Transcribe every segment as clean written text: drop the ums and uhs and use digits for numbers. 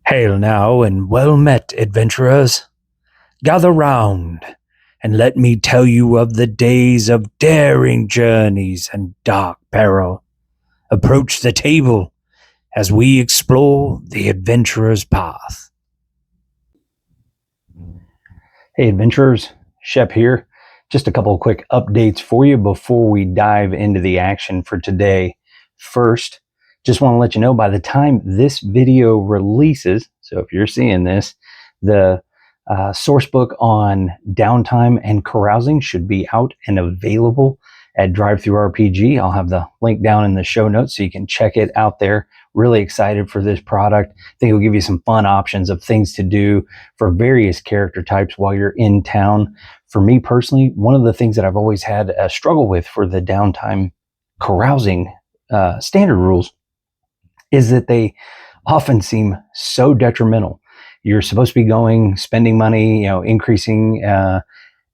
Hail now and well met, adventurers. Gather round, and let me tell you of the days of daring journeys and dark peril. Approach the table as we explore the adventurer's path. Hey adventurers, Shep here. Just a couple of quick updates for you before we dive into the action for today. First, just want to let you know by the time this video releases, so if you're seeing this, the source book on downtime and carousing should be out and available at DriveThruRPG. I'll have the link down in the show notes so you can check it out there. Really excited for this product. I think it'll give you some fun options of things to do for various character types while you're in town. For me personally, one of the things that I've always had a struggle with for the downtime carousing standard rules is that they often seem so detrimental. You're supposed to be spending money, increasing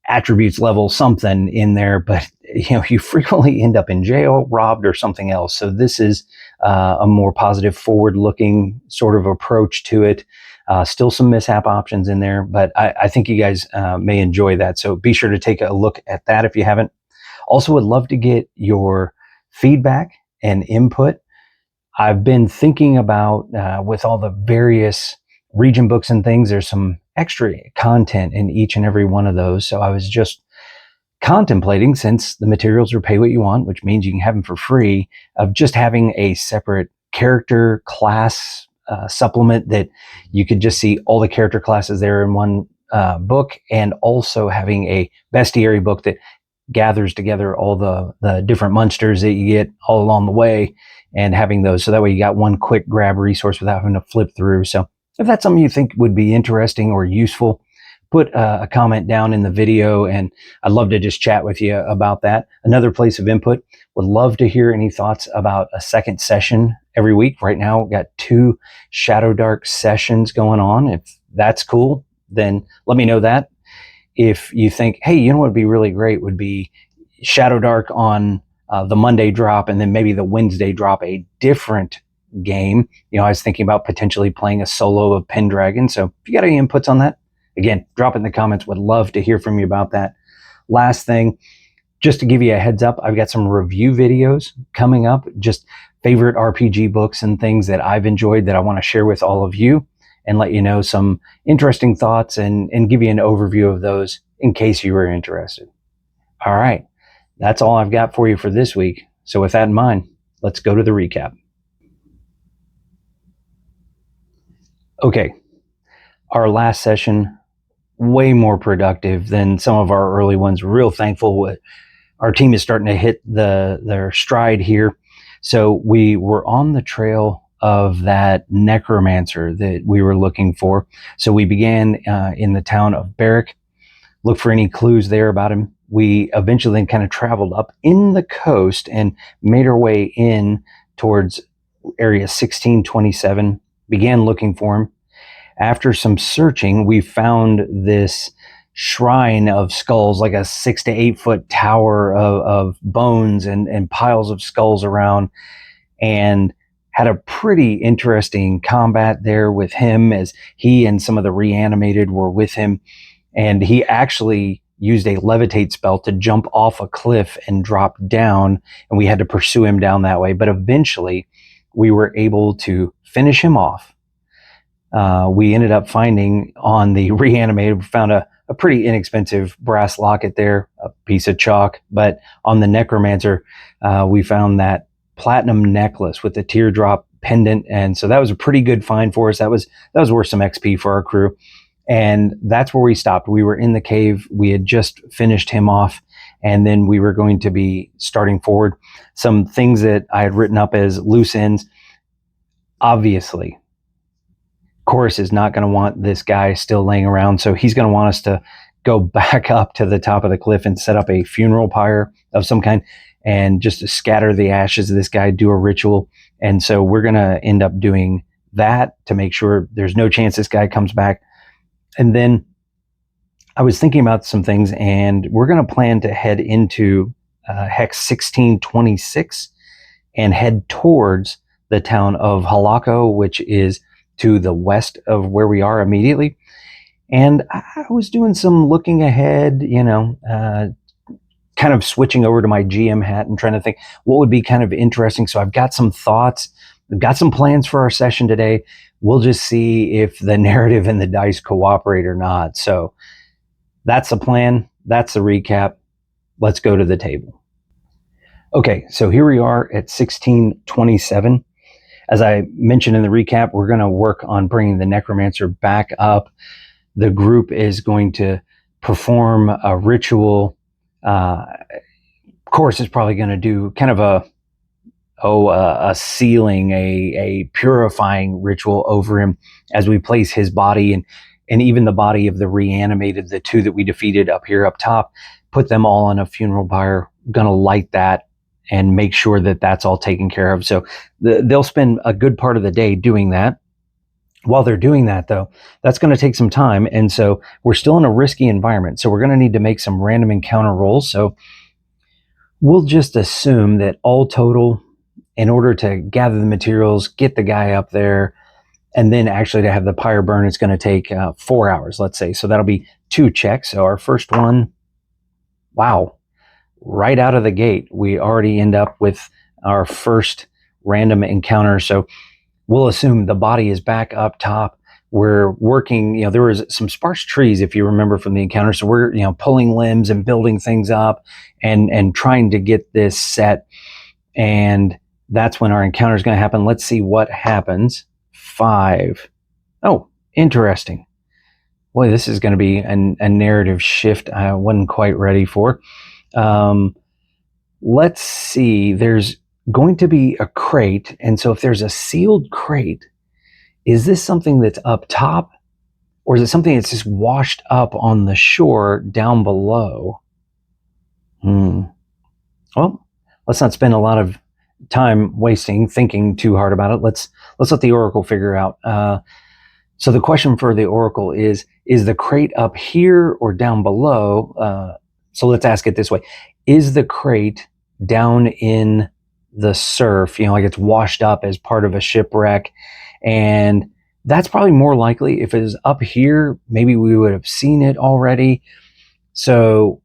attributes level, something in there, but you frequently end up in jail, robbed, or something else. So this is a more positive, forward-looking sort of approach to it. Still some mishap options in there, but I think you guys may enjoy that. So be sure to take a look at that if you haven't. Also would love to get your feedback and input. I've been thinking about, with all the various region books and things, there's some extra content in each and every one of those. So I was just contemplating, since the materials are pay what you want, which means you can have them for free, of just having a separate character class supplement that you could just see all the character classes there in one book, and also having a bestiary book that gathers together all the different monsters that you get all along the way, and having those, so that way you got one quick grab resource without having to flip through. So if that's something you think would be interesting or useful, put a comment down in the video, and I'd love to just chat with you about that. Another place of input, would love to hear any thoughts about a second session every week. Right now, we've got 2 Shadowdark sessions going on. If that's cool, then let me know that. If you think, hey, what would be really great would be Shadowdark on the Monday drop, and then maybe the Wednesday drop a different game. I was thinking about potentially playing a solo of Pendragon. So if you got any inputs on that, again, drop it in the comments. Would love to hear from you about that. Last thing, just to give you a heads up, I've got some review videos coming up, just favorite RPG books and things that I've enjoyed that I want to share with all of you, and let you know some interesting thoughts and give you an overview of those in case you were interested. All right, that's all I've got for you for this week. So with that in mind, let's go to the recap. Okay, our last session, way more productive than some of our early ones. Real thankful. Our team is starting to hit their stride here. So we were on the trail of that necromancer that we were looking for. So we began in the town of Barrack, looked for any clues there about him. We eventually then kind of traveled up in the coast and made our way in towards area 1627, began looking for him. After some searching, we found this shrine of skulls, like a 6 to 8 foot tower of bones and piles of skulls around, and had a pretty interesting combat there with him, as he and some of the reanimated were with him. And he actually used a levitate spell to jump off a cliff and drop down, and we had to pursue him down that way. But eventually we were able to finish him off. We ended up finding on the reanimated, we found a pretty inexpensive brass locket there, a piece of chalk. But on the necromancer, we found that platinum necklace with the teardrop pendant, and so that was a pretty good find for us. That was worth some XP for our crew, and that's where we stopped. We were in the cave. We had just finished him off, and then we were going to be starting forward. Some things that I had written up as loose ends. Obviously, Chorus is not going to want this guy still laying around, so he's going to want us to go back up to the top of the cliff and set up a funeral pyre of some kind, and just to scatter the ashes of this guy, do a ritual. And so we're going to end up doing that to make sure there's no chance this guy comes back. And then I was thinking about some things, and we're going to plan to head into Hex 1626 and head towards the town of Holloko, which is to the west of where we are immediately. And I was doing some looking ahead, kind of switching over to my GM hat and trying to think what would be kind of interesting. So I've got some thoughts, I've got some plans for our session today. We'll just see if the narrative and the dice cooperate or not. So that's the plan. That's the recap. Let's go to the table. Okay, so here we are at 1627. As I mentioned in the recap, we're going to work on bringing the necromancer back up. The group is going to perform a ritual. Of course, it's probably going to do kind of a sealing, a purifying ritual over him as we place his body and even the body of the reanimated, the two that we defeated up here up top, put them all on a funeral pyre. Going to light that and make sure that that's all taken care of. So they'll spend a good part of the day doing that. While they're doing that, though, that's going to take some time. And so we're still in a risky environment. So we're going to need to make some random encounter rolls. So we'll just assume that all total, in order to gather the materials, get the guy up there, and then actually to have the pyre burn, it's going to take 4 hours, let's say. So that'll be 2 checks. So our first one, wow, right out of the gate, we already end up with our first random encounter. So we'll assume the body is back up top. We're working, there was some sparse trees, if you remember from the encounter. So we're, pulling limbs and building things up and trying to get this set. And that's when our encounter is going to happen. Let's see what happens. 5. Oh, interesting. Boy, this is going to be a narrative shift I wasn't quite ready for. Let's see. There's going to be a crate. And so if there's a sealed crate, is this something that's up top? Or is it something that's just washed up on the shore down below? Well, let's not spend a lot of time thinking too hard about it. Let's let the Oracle figure out. So the question for the Oracle is the crate up here or down below? So let's ask it this way. Is the crate down in the surf, like it's washed up as part of a shipwreck? And that's probably more likely. If it is up here, maybe we would have seen it already. So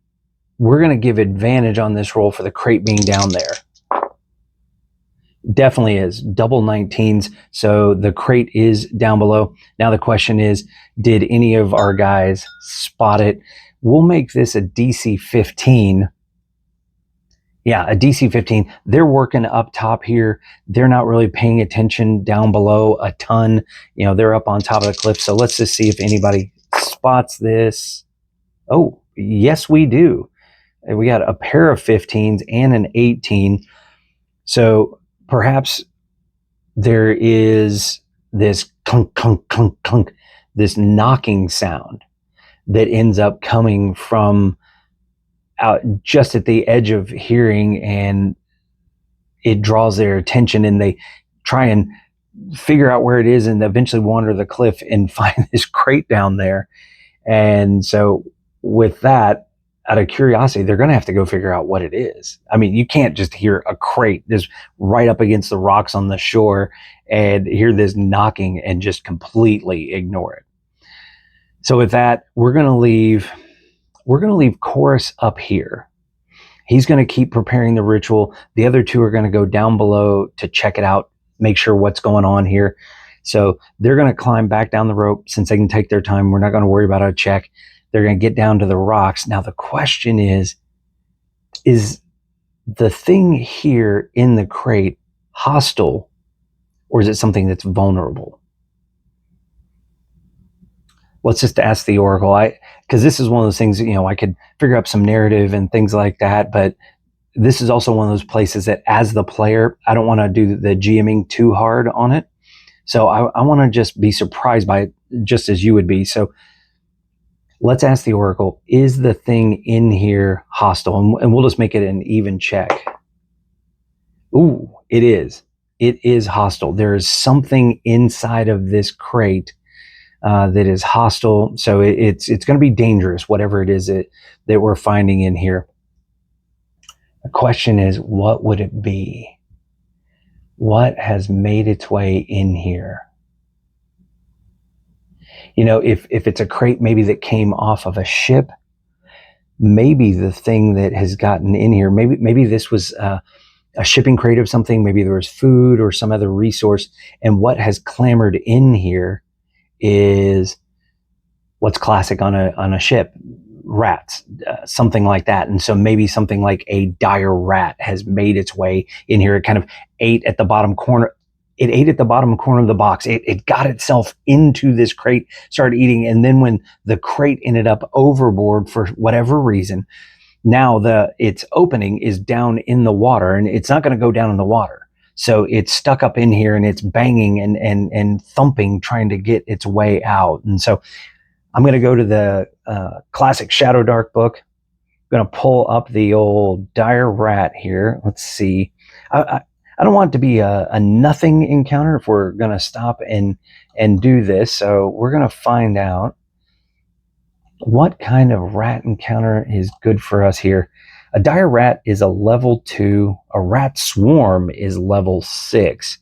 we're going to give advantage on this roll for the crate being down there. Definitely is. Double 19s. So the crate is down below. Now the question is, did any of our guys spot it? We'll make this a DC 15. Yeah, a DC 15. They're working up top here. They're not really paying attention down below a ton. They're up on top of the cliff. So let's just see if anybody spots this. Oh, yes, we do. We got a pair of 15s and an 18. So perhaps there is this clunk, clunk, clunk, clunk, this knocking sound that ends up coming from out just at the edge of hearing, and it draws their attention, and they try and figure out where it is and eventually wander the cliff and find this crate down there. And so with that, out of curiosity, they're going to have to go figure out what it is. I mean, you can't just hear a crate just right up against the rocks on the shore and hear this knocking and just completely ignore it. So with that, we're going to leave Chorus up here. He's going to keep preparing the ritual. The other two are going to go down below to check it out, make sure what's going on here. So they're going to climb back down the rope. Since they can take their time, we're not going to worry about a check. They're going to get down to the rocks. Now the question is the thing here in the crate hostile, or is it something that's vulnerable? Let's just ask the Oracle. Because this is one of those things, I could figure up some narrative and things like that, but this is also one of those places that as the player, I don't want to do the GMing too hard on it. So I want to just be surprised by it just as you would be. So let's ask the Oracle, is the thing in here hostile? And we'll just make it an even check. Ooh, it is. It is hostile. There is something inside of this crate that is hostile. So it's going to be dangerous, whatever it is that we're finding in here. The question is, what would it be? What has made its way in here? You know, if it's a crate maybe that came off of a ship, maybe the thing that has gotten in here, maybe this was a shipping crate of something, maybe there was food or some other resource, and what has clambered in here is what's classic on a ship, rats, something like that. And so maybe something like a dire rat has made its way in here. It kind of ate at the bottom corner. It ate at the bottom corner of the box. It got itself into this crate, started eating. And then when the crate ended up overboard for whatever reason, now its opening is down in the water, and it's not going to go down in the water. So it's stuck up in here and it's banging and thumping, trying to get its way out. And so I'm going to go to the classic Shadowdark book. I'm going to pull up the old dire rat here. Let's see. I don't want it to be a nothing encounter if we're going to stop and do this. So we're going to find out what kind of rat encounter is good for us here. A dire rat is a level 2. A rat swarm is level 6,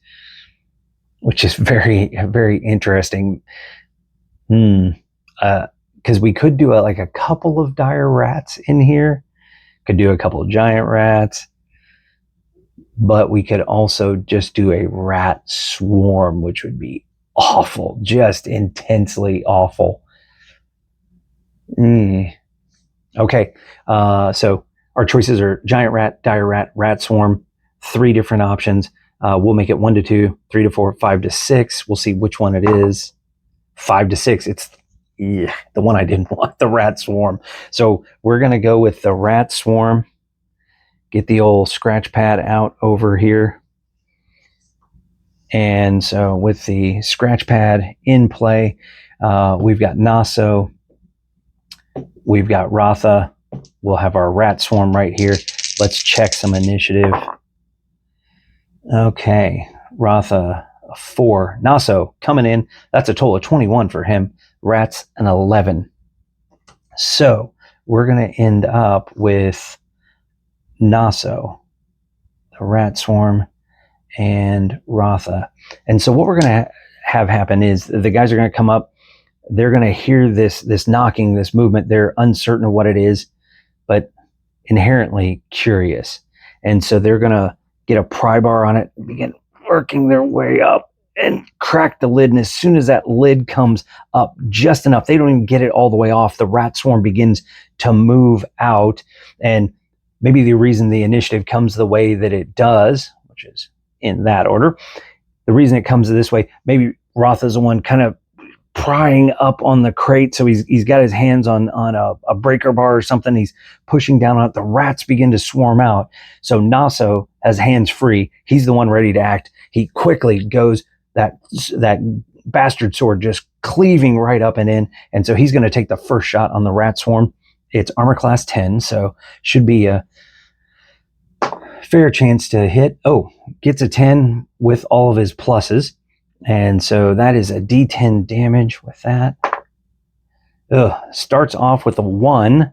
which is very, very interesting. Because we could do like a couple of dire rats in here, could do a couple of giant rats, but we could also just do a rat swarm, which would be awful, just intensely awful. Okay, so our choices are giant rat, dire rat, rat swarm, 3 different options. We'll make it 1 to 2, 3 to 4, 5 to 6. We'll see which one it is. 5 to 6. It's the one I didn't want, the rat swarm. So we're going to go with the rat swarm. Get the old scratch pad out over here. And so with the scratch pad in play, we've got Naso, we've got Ratha. We'll have our rat swarm right here. Let's check some initiative. Okay, Ratha, 4. Naso coming in. That's a total of 21 for him. Rats, an 11. So we're going to end up with Naso, the rat swarm, and Ratha. And so what we're going to have happen is the guys are going to come up. They're going to hear this knocking, this movement. They're uncertain of what it is, but inherently curious. And so they're going to get a pry bar on it, begin working their way up and crack the lid. And as soon as that lid comes up just enough, they don't even get it all the way off, the rat swarm begins to move out. And maybe the reason the initiative comes the way that it does, which is in that order, the reason it comes this way, maybe Ratha's the one kind of prying up on the crate. So he's got his hands on a breaker bar or something. He's pushing down on it. The rats begin to swarm out. So Naso has hands free. He's the one ready to act. He quickly goes, that bastard sword just cleaving right up and in. And so he's going to take the first shot on the rat swarm. It's armor class 10, so should be a fair chance to hit. Oh, gets a 10 with all of his pluses. And so that is a D10 damage with that. Starts off with a 1,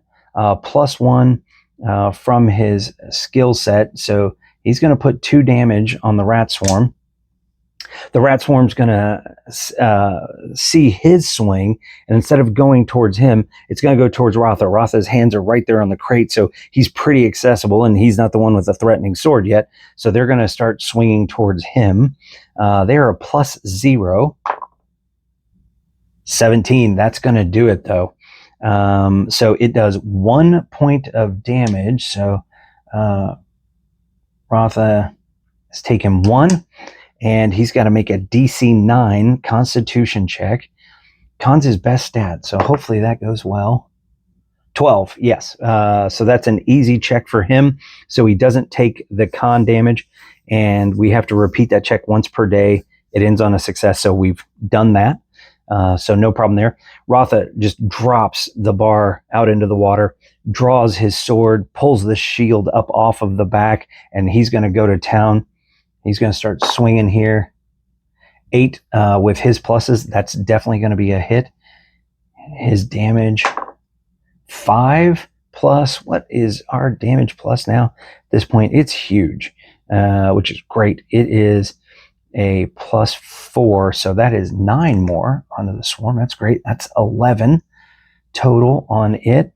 plus 1 from his skill set. So he's going to put 2 damage on the rat swarm. The rat swarm's going to see his swing, and instead of going towards him, it's going to go towards Ratha. Ratha's hands are right there on the crate, so he's pretty accessible, and he's not the one with the threatening sword yet. So they're going to start swinging towards him. They are a plus 0. 17. That's going to do it, though. So it does 1 point of damage. So Ratha has taken 1. And he's got to make a DC 9 Constitution check. Con's his best stat, so hopefully that goes well. 12, yes. So that's an easy check for him. So he doesn't take the con damage, and we have to repeat that check once per day. It ends on a success, so we've done that. So no problem there. Ratha just drops the bar out into the water, draws his sword, pulls the shield up off of the back, and he's going to go to town. He's going to start swinging here. 8 with his pluses. That's definitely going to be a hit. His damage, 5 plus. What is our damage plus now? At this point, it's huge, which is great. It is a +4. So that is 9 more onto the swarm. That's great. That's 11 total on it.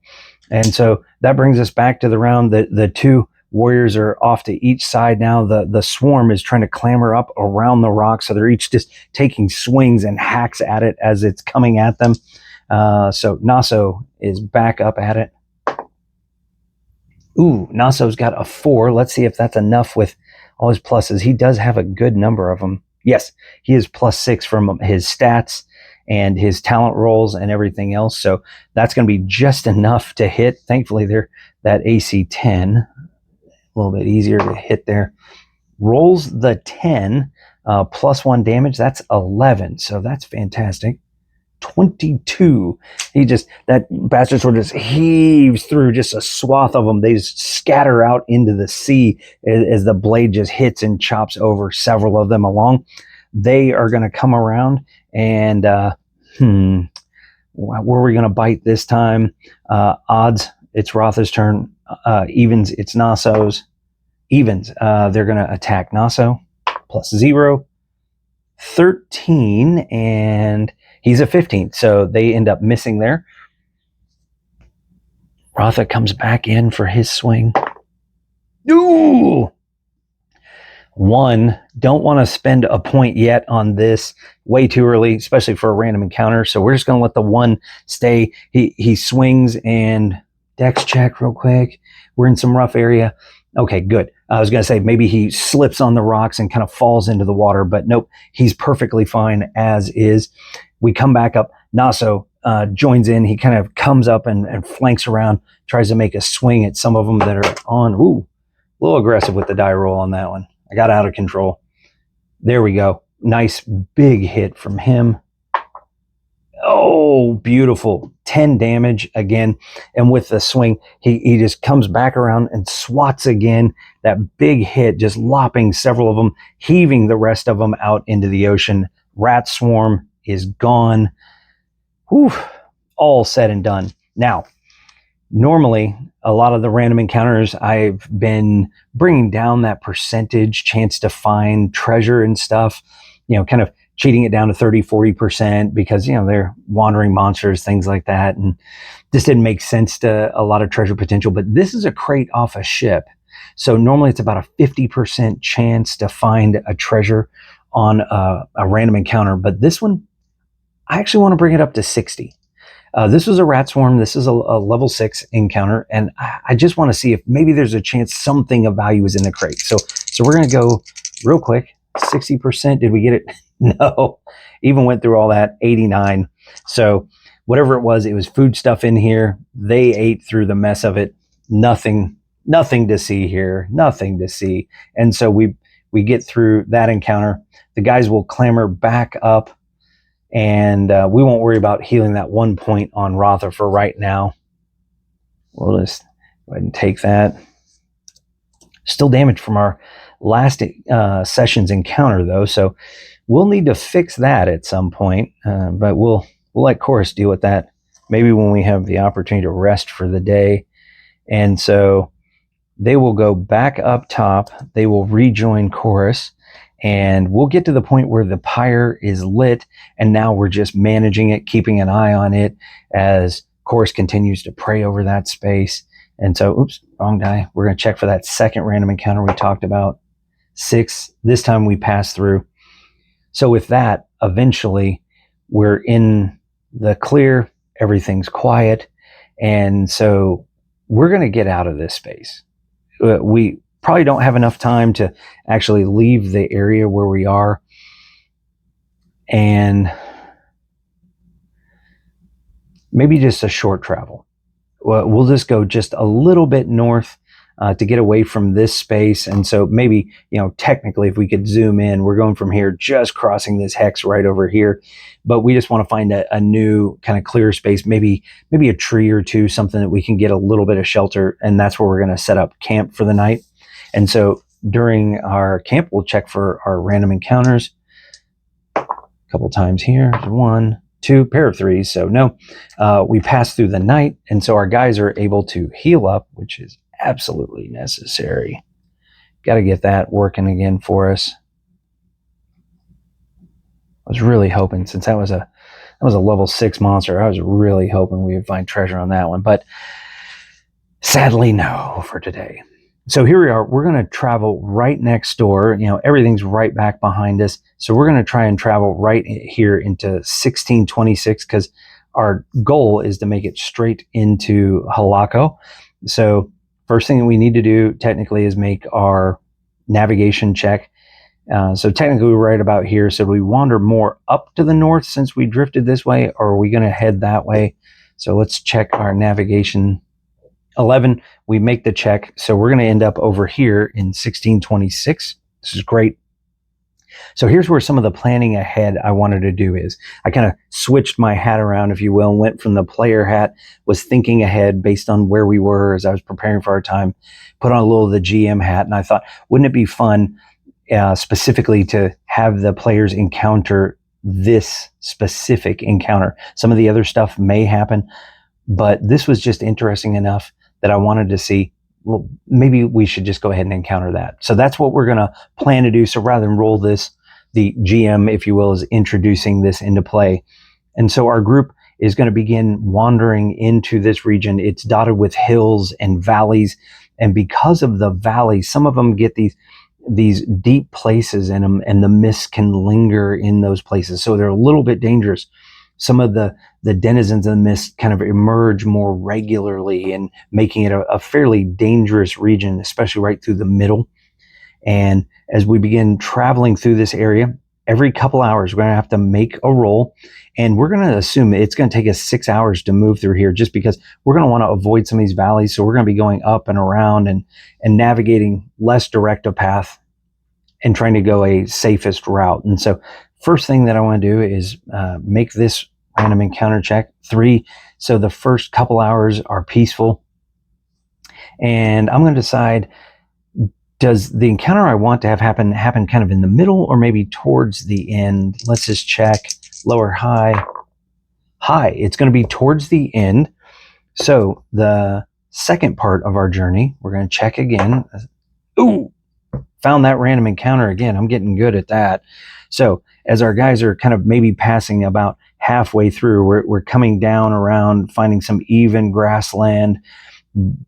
And so that brings us back to the round. The two warriors are off to each side now. The swarm is trying to clamber up around the rock. So they're each just taking swings and hacks at it as it's coming at them. So Naso is back up at it. Ooh, Naso's got a 4. Let's see if that's enough with all his pluses. He does have a good number of them. Yes, he is +6 from his stats and his talent rolls and everything else. So that's going to be just enough to hit. Thankfully, they're that AC 10. A little bit easier to hit there. Rolls the 10, +1 damage. That's 11. So that's fantastic. 22. That bastard sword just heaves through just a swath of them. They just scatter out into the sea as the blade just hits and chops over several of them along. They are going to come around and where are we going to bite this time? Odds, it's Rotha's turn. Evens, it's Naso's. Evens, they're going to attack Naso. +0. 13, and he's a 15, so they end up missing there. Rotha comes back in for his swing. Ooh! 1. Don't want to spend a point yet on this. Way too early, especially for a random encounter. So we're just going to let the 1 stay. He swings and dex check real quick. We're in some rough area. Okay, good. I was going to say maybe he slips on the rocks and kind of falls into the water, but nope, he's perfectly fine as is. We come back up. Naso joins in. He kind of comes up and flanks around, tries to make a swing at some of them that are on. Ooh, a little aggressive with the die roll on that one. I got out of control. There we go. Nice big hit from him. Oh, beautiful. 10 damage again. And with the swing, he just comes back around and swats again. That big hit, just lopping several of them, heaving the rest of them out into the ocean. Rat swarm is gone. Whew, all said and done. Now, normally, a lot of the random encounters, I've been bringing down that percentage chance to find treasure and stuff, kind of cheating it down to 30-40% because, they're wandering monsters, things like that. And this didn't make sense to a lot of treasure potential, but this is a crate off a ship. So normally it's about a 50% chance to find a treasure on a random encounter. But this one, I actually want to bring it up to 60. This was a rat swarm. This is a level 6 encounter. And I just want to see if maybe there's a chance something of value is in the crate. So we're going to go real quick. 60%. Did we get it? No. Even went through all that. 89. So whatever it was food stuff in here. They ate through the mess of it. Nothing to see here. Nothing to see. And so we get through that encounter. The guys will clamber back up. And we won't worry about healing that 1 point on Rotha for right now. We'll just go ahead and take that. Still damaged from our last session's encounter, though, so we'll need to fix that at some point. But we'll let Chorus deal with that maybe when we have the opportunity to rest for the day. And so they will go back up top. They will rejoin Chorus. And we'll get to the point where the pyre is lit, and now we're just managing it, keeping an eye on it as Chorus continues to pray over that space. And so, oops, wrong die. We're going to check for that second random encounter we talked about. 6. This time we pass through. So with that, eventually we're in the clear. Everything's quiet. And so we're going to get out of this space. We probably don't have enough time to actually leave the area where we are. And maybe just a short travel. We'll just go just a little bit north to get away from this space. And so maybe, technically if we could zoom in, we're going from here, just crossing this hex right over here. But we just want to find a new kind of clear space, maybe a tree or two, something that we can get a little bit of shelter. And that's where we're going to set up camp for the night. And so during our camp, we'll check for our random encounters a couple times here. 1, 2, pair of 3s. So no, we pass through the night. And so our guys are able to heal up, which is absolutely necessary. Got to get that working again for us. was really hoping, since that was a level 6 monster, I was really hoping we would find treasure on that one, but sadly no for today. So here we are. We're going to travel right next door. You know, everything's right back behind us. So we're going to try and travel right here into 1626 because our goal is to make it straight into Holloko. So first thing that we need to do technically is make our navigation check. So technically we're right about here. So do we wander more up to the north since we drifted this way, or are we going to head that way? So let's check our navigation. 11, we make the check. So we're going to end up over here in 1626. This is great. So here's where some of the planning ahead I wanted to do is. I kind of switched my hat around, if you will, and went from the player hat, was thinking ahead based on where we were as I was preparing for our time, put on a little of the GM hat, and I thought, wouldn't it be fun specifically to have the players encounter this specific encounter? Some of the other stuff may happen, but this was just interesting enough that I wanted to see, well, maybe we should just go ahead and encounter that. So that's what we're going to plan to do. So rather than roll this, the GM, if you will, is introducing this into play. And so our group is going to begin wandering into this region. It's dotted with hills and valleys. And because of the valleys, some of them get these deep places in them, and the mist can linger in those places. So they're a little bit dangerous. Some of the denizens of the mist kind of emerge more regularly and making it a fairly dangerous region, especially right through the middle. And as we begin traveling through this area, every couple hours, we're going to have to make a roll. And we're going to assume it's going to take us 6 hours to move through here, just because we're going to want to avoid some of these valleys. So we're going to be going up and around and navigating less direct a path and trying to go a safest route. And so first thing that I want to do is make this random encounter check 3. So the first couple hours are peaceful. And I'm going to decide, does the encounter I want to have happen kind of in the middle or maybe towards the end? Let's just check. Lower, high. High. It's going to be towards the end. So the second part of our journey, we're going to check again. Ooh! Found that random encounter again. I'm getting good at that. So as our guys are kind of maybe passing about halfway through, we're coming down around, finding some even grassland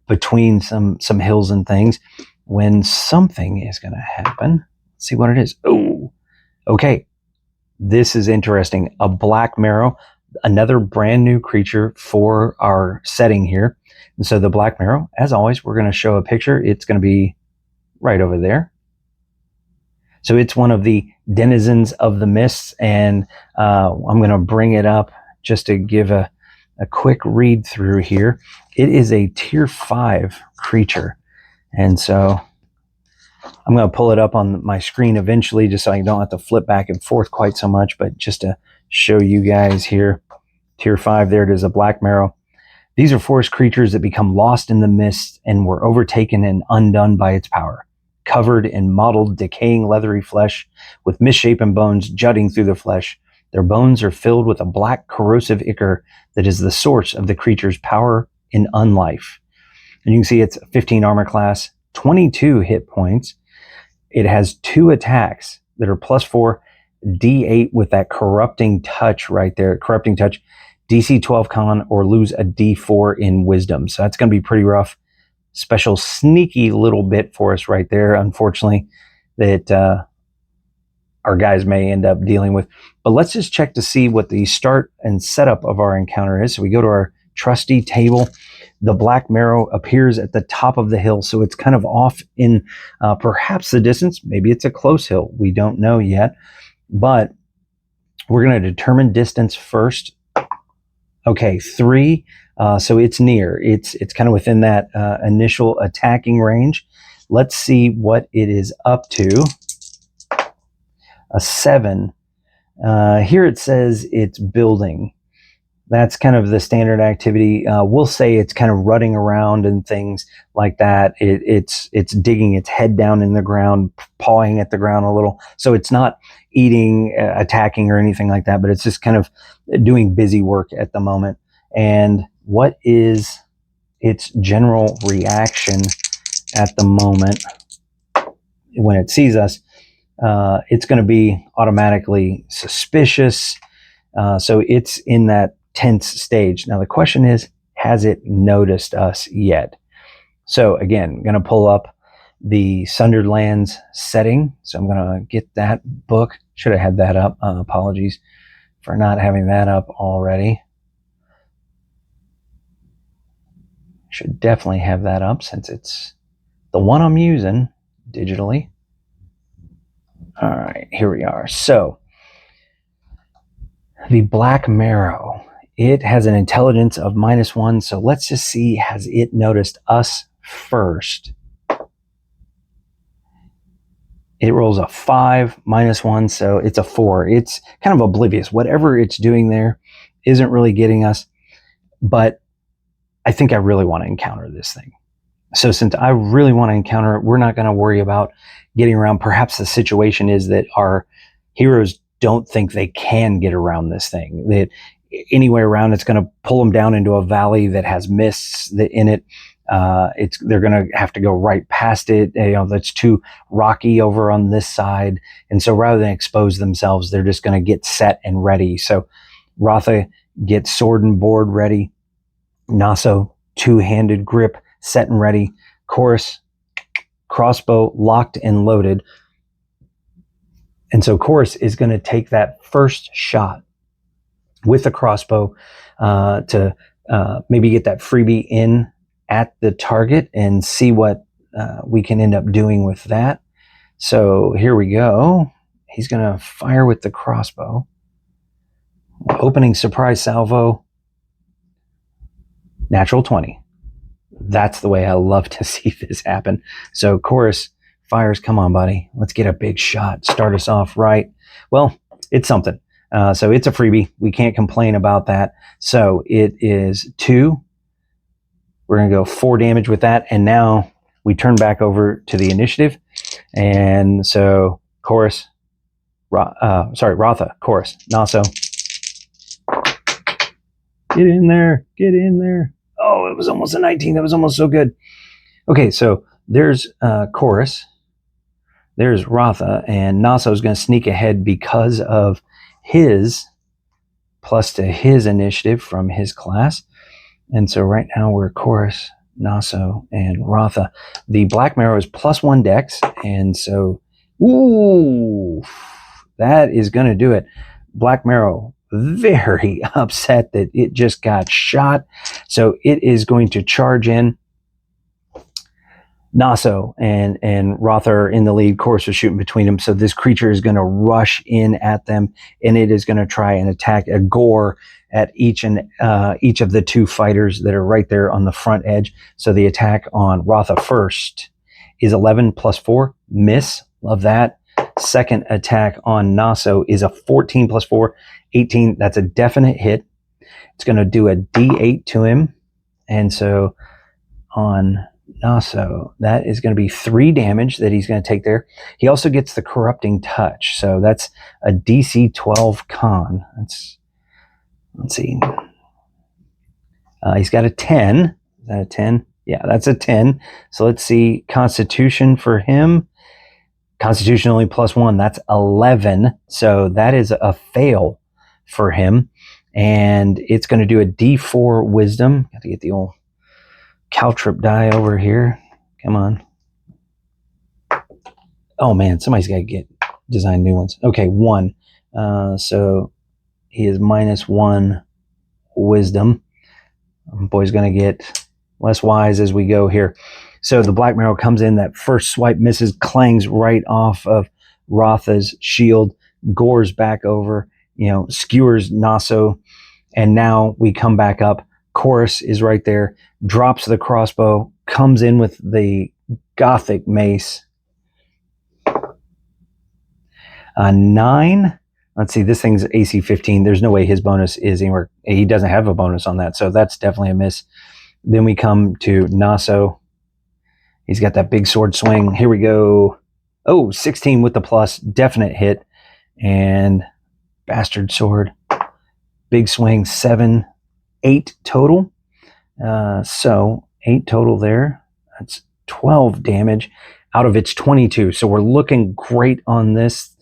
between some hills and things, when something is going to happen. Let's see what it is. Oh, okay. This is interesting. A Blackmarrow, another brand new creature for our setting here. And so the Blackmarrow, as always, we're going to show a picture. It's going to be right over there. So it's one of the denizens of the mists, and I'm going to bring it up just to give a quick read through here. It is a tier 5 creature, and so I'm going to pull it up on my screen eventually just so I don't have to flip back and forth quite so much, but just to show you guys here, tier 5, there it is, a Blackmarrow. These are forest creatures that become lost in the mist and were overtaken and undone by its power. Covered in mottled, decaying, leathery flesh, with misshapen bones jutting through the flesh. Their bones are filled with a black, corrosive ichor that is the source of the creature's power in unlife. And you can see it's 15 armor class, 22 hit points. It has 2 attacks that are +4 D8 with that corrupting touch right there. Corrupting touch, DC 12 con, or lose a D4 in wisdom. So that's going to be pretty rough. Special sneaky little bit for us right there, unfortunately, that our guys may end up dealing with. But let's just check to see what the start and setup of our encounter is. So we go to our trusty table. The Blackmarrow appears at the top of the hill, so it's kind of off in perhaps the distance. Maybe it's a close hill. We don't know yet, but we're going to determine distance first. Okay, 3. So it's near. It's kind of within that initial attacking range. Let's see what it is up to. A 7. Here it says it's building. That's kind of the standard activity. We'll say it's kind of rutting around and things like that. It's digging its head down in the ground, pawing at the ground a little. So it's not eating, attacking, or anything like that, but it's just kind of doing busy work at the moment. And what is its general reaction at the moment when it sees us? it's going to be automatically suspicious. So it's in that tense stage. Now the question is, has it noticed us yet? So again, I'm going to pull up the Sundered Lands Setting. So I'm going to get that book. Should have had that up. Apologies for not having that up already. Should definitely have that up since it's the one I'm using digitally. All right, here we are. So the Blackmarrow, it has an intelligence of -1. So let's just see, has it noticed us first? It rolls a 5, -1, so it's a 4. It's kind of oblivious. Whatever it's doing there isn't really getting us, but I think I really want to encounter this thing. So since I really want to encounter it, we're not going to worry about getting around. Perhaps the situation is that our heroes don't think they can get around this thing. That any way around, it's going to pull them down into a valley that has mists in it. They're going to have to go right past it. That's too rocky over on this side. And so rather than expose themselves, they're just going to get set and ready. So Rotha gets sword and board ready. Naso, two-handed grip, set and ready. Chorus, crossbow locked and loaded. And so Chorus is going to take that first shot with the crossbow to maybe get that freebie in at the target and see what we can end up doing with that. So here we go. He's going to fire with the crossbow. Opening surprise salvo. Natural 20. That's the way I love to see this happen. So Chorus fires. Come on, buddy. Let's get a big shot. Start us off right. Well, it's something. So it's a freebie. We can't complain about that. So it is 2. We're going to go 4 damage with that. And now we turn back over to the initiative. And so Chorus, Rotha, Chorus, Naso. Get in there. Get in there. Oh, it was almost a 19. That was almost so good. Okay, so there's Chorus. There's Rotha. And Naso is going to sneak ahead because of his plus to his initiative from his class. And so right now we're Chorus, Naso, and Rotha. The Blackmarrow is +1 dex. And so, ooh, that is going to do it. Blackmarrow, very upset that it just got shot. So it is going to charge in. Naso and Rotha are in the lead. Chorus is shooting between them. So this creature is going to rush in at them, and it is going to try and attack a gore at each of the 2 fighters that are right there on the front edge. So the attack on Rotha first is 11 + 4. Miss. Love that. Second attack on Naso is a 14 + 4. 18. That's a definite hit. It's going to do a D8 to him. And so on Naso, that is going to be 3 damage that he's going to take there. He also gets the corrupting touch. So that's a DC 12 con. Let's see. He's got a 10. Is that a 10? Yeah, that's a 10. So let's see. Constitution for him. Constitution only +1. That's 11. So that is a fail for him. And it's going to do a D4 wisdom. Got to get the old Caltrip die over here. Come on. Oh man, somebody's got to design new ones. Okay, 1. So he is -1 wisdom. Boy's going to get less wise as we go here. So the Blackmarrow comes in. That first swipe misses, clangs right off of Rotha's shield, gores back over, skewers Naso. And now we come back up. Chorus is right there, drops the crossbow, comes in with the Gothic mace. 9. Let's see, this thing's AC 15. There's no way his bonus is anywhere. He doesn't have a bonus on that, so that's definitely a miss. Then we come to Naso. He's got that big sword swing. Here we go. Oh, 16 with the plus. Definite hit. And bastard sword. Big swing. 7, 8 total. So 8 total there. That's 12 damage. out of its 22. So we're looking great on this.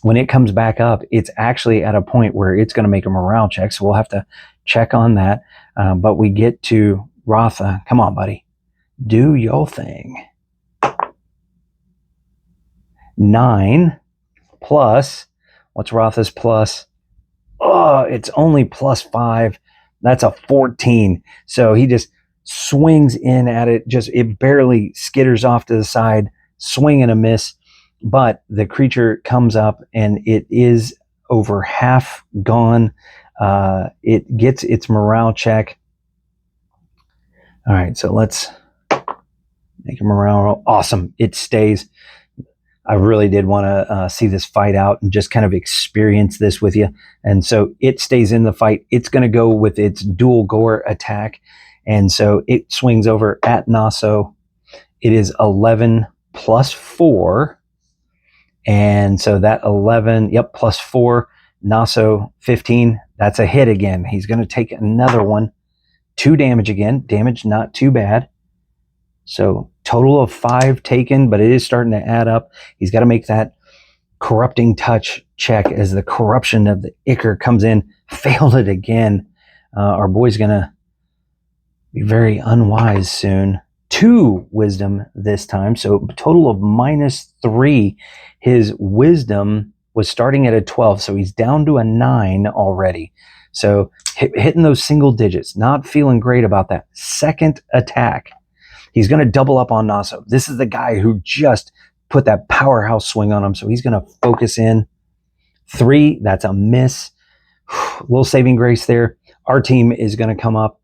When it comes back up, it's actually at a point where it's going to make a morale check. So we'll have to check on that. But we get to Rotha. Come on, buddy. Do your thing. 9 plus, what's Rotha's plus? Oh, it's only plus 5. That's a 14. So he just swings in at it. Just, it barely skitters off to the side, swing and a miss. But the creature comes up and it is over half gone. It gets its morale check. All right, so let's make a morale roll. Awesome. It stays. I really did want to see this fight out and just kind of experience this with you. And so it stays in the fight. It's going to go with its dual gore attack. And so it swings over at Naso. It is 11 plus 4. And so that 11, yep, plus 4. Naso 15. That's a hit again. He's going to take another one. 2 damage again. Damage not too bad. So total of 5 taken, but it is starting to add up. He's got to make that corrupting touch check as the corruption of the Ichor comes in. Failed it again. Our boy's going to be very unwise soon. 2 wisdom this time. So total of -3. His wisdom was starting at a 12. So he's down to a 9 already. So hitting those single digits. Not feeling great about that. Second attack. He's going to double up on Naso. This is the guy who just put that powerhouse swing on him. So he's going to focus in. 3, that's a miss. Little saving grace there. Our team is going to come up.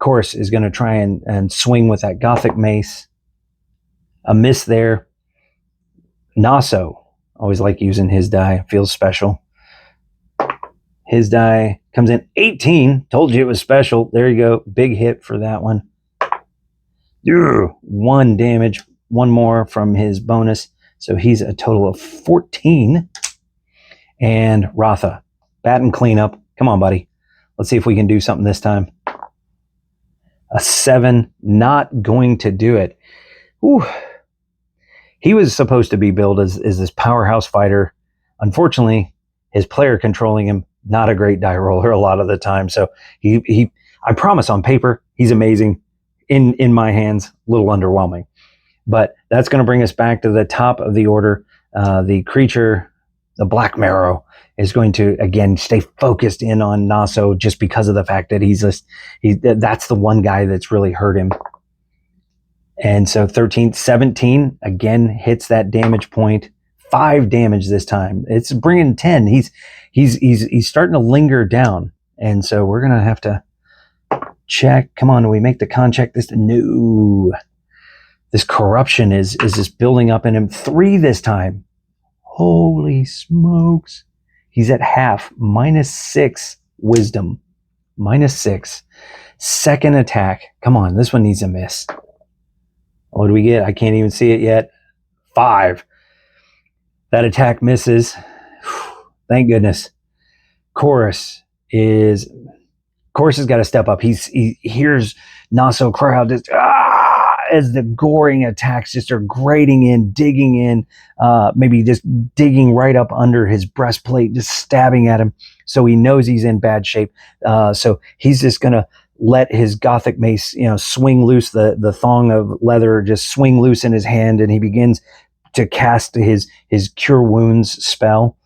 Chorus is going to try and swing with that Gothic Mace. A miss there. Naso, always like using his die. Feels special. His die comes in 18. Told you it was special. There you go. Big hit for that one. 1 damage, 1 more from his bonus. So he's a total of 14. And Rotha, bat and cleanup. Come on, buddy. Let's see if we can do something this time. A 7, not going to do it. Whew. He was supposed to be billed as this powerhouse fighter. Unfortunately, his player controlling him, not a great die roller a lot of the time. So I promise on paper, he's amazing. In my hands, a little underwhelming. But that's going to bring us back to the top of the order. The creature, the Blackmarrow, is going to, again, stay focused in on Naso just because of the fact that that's the one guy that's really hurt him. And so 13, 17, again, hits that damage point. 5 damage this time. It's bringing 10. He's starting to linger down. And so we're going to have to check. Come on, do we make the con check? No. This corruption is just building up in him. 3 this time. Holy smokes. He's at half. -6 wisdom. -6. Second attack. Come on, this one needs a miss. What do we get? I can't even see it yet. 5. That attack misses. Thank goodness. Chorus has got to step up. He hears Naso cry out just as the goring attacks just are grating in, digging in, maybe just digging right up under his breastplate, just stabbing at him. So he knows he's in bad shape. So he's just going to let his Gothic Mace, swing loose, the thong of leather just swing loose in his hand, and he begins to cast his Cure Wounds spell.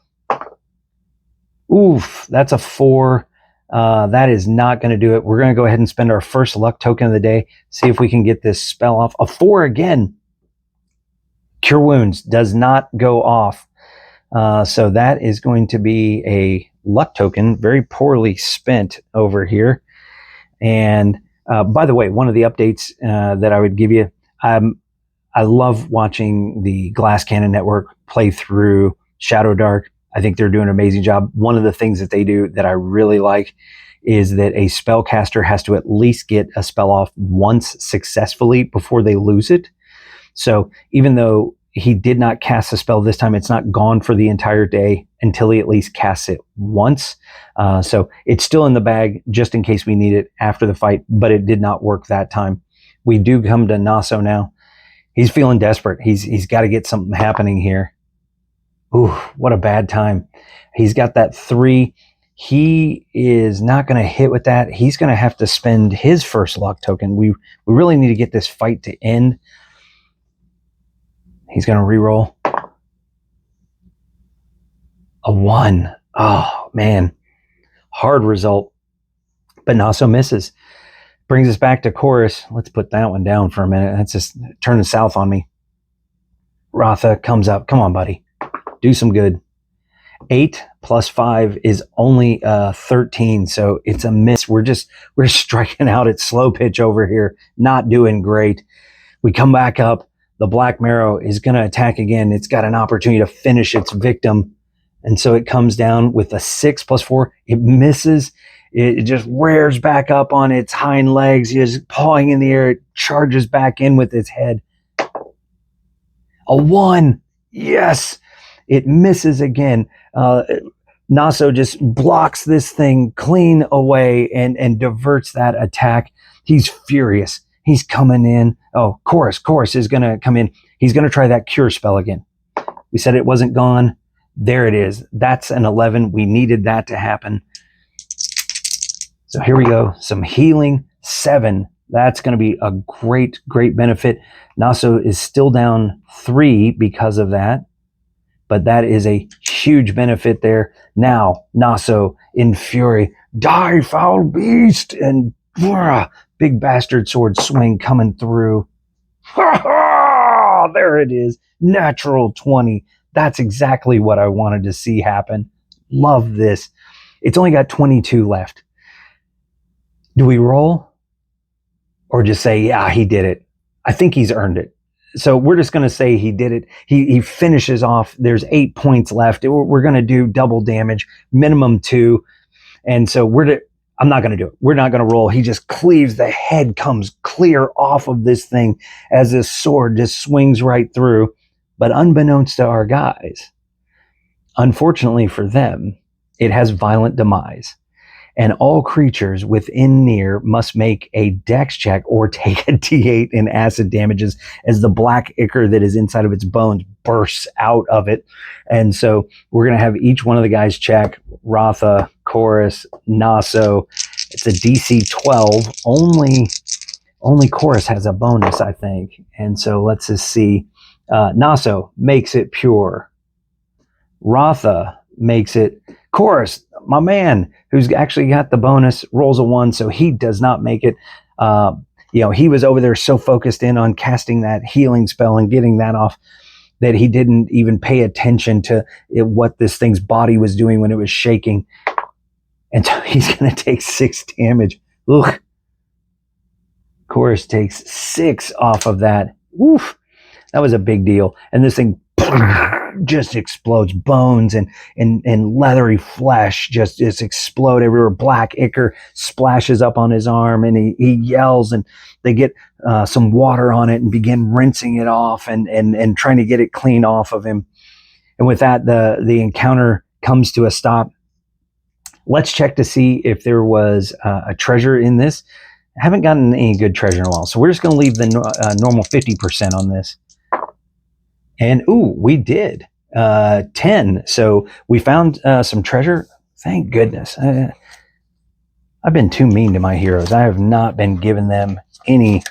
Oof, that's a 4. That is not going to do it. We're going to go ahead and spend our first luck token of the day. See if we can get this spell off. A 4 again. Cure Wounds does not go off. So that is going to be a luck token. Very poorly spent over here. And by the way, one of the updates that I would give you, I love watching the Glass Cannon Network play through Shadowdark. I think they're doing an amazing job. One of the things that they do that I really like is that a spellcaster has to at least get a spell off once successfully before they lose it. So even though he did not cast a spell this time, it's not gone for the entire day until he at least casts it once. So it's still in the bag just in case we need it after the fight, but it did not work that time. We do come to Naso now. He's feeling desperate. He's got to get something happening here. Ooh, what a bad time. He's got that 3. He is not going to hit with that. He's going to have to spend his first luck token. We really need to get this fight to end. He's going to reroll. A 1. Oh, man. Hard result. But Naso misses. Brings us back to chorus. Let's put that one down for a minute. That's just turning south on me. Ratha comes up. Come on, buddy. Do some good. 8 plus 5 is only 13, so it's a miss. We're striking out at slow pitch over here. Not doing great. We come back up. The Blackmarrow is going to attack again. It's got an opportunity to finish its victim. And so it comes down with a 6 plus 4. It misses. It just rears back up on its hind legs. It's pawing in the air. It charges back in with its head. A 1. Yes. It misses again. Naso just blocks this thing clean away and diverts that attack. He's furious. He's coming in. Oh, Chorus is going to come in. He's going to try that cure spell again. We said it wasn't gone. There it is. That's an 11. We needed that to happen. So here we go. Some healing. 7. That's going to be a great benefit. Naso is still down 3 because of that. But that is a huge benefit there. Now, Naso in fury. Die, foul beast! And big bastard sword swing coming through. There it is. Natural 20. That's exactly what I wanted to see happen. Love this. It's only got 22 left. Do we roll? Or just say, yeah, he did it. I think he's earned it. So we're just going to say he did it. He finishes off. There's 8 points left. We're going to do double damage, minimum 2. And so I'm not going to do it. We're not going to roll. He just cleaves. The head comes clear off of this thing as this sword just swings right through. But unbeknownst to our guys, unfortunately for them, it has violent demise. And all creatures within near must make a dex check or take a d8 in acid damages as the black ichor that is inside of its bones bursts out of it. And so we're going to have each one of the guys check. Ratha, Chorus, Naso. It's a DC 12. Only Chorus has a bonus, I think. And so let's just see. Naso makes it pure. Ratha makes it. Chorus, my man, who's actually got the bonus, rolls a 1, so he does not make it. He was over there so focused in on casting that healing spell and getting that off that he didn't even pay attention to what this thing's body was doing when it was shaking. And so he's going to take 6 damage. Ugh. Chorus takes 6 off of that. Woof. That was a big deal. And this thing just explodes. Bones and leathery flesh just explode everywhere. Black ichor splashes up on his arm, and he yells, and they get some water on it and begin rinsing it off and trying to get it clean off of him. And with that, the encounter comes to a stop. Let's check to see if there was a treasure in this. I haven't gotten any good treasure in a while, so we're just going to leave the normal 50% on this. And, we did. 10. So we found some treasure. Thank goodness. I've been too mean to my heroes. I have not been giving them any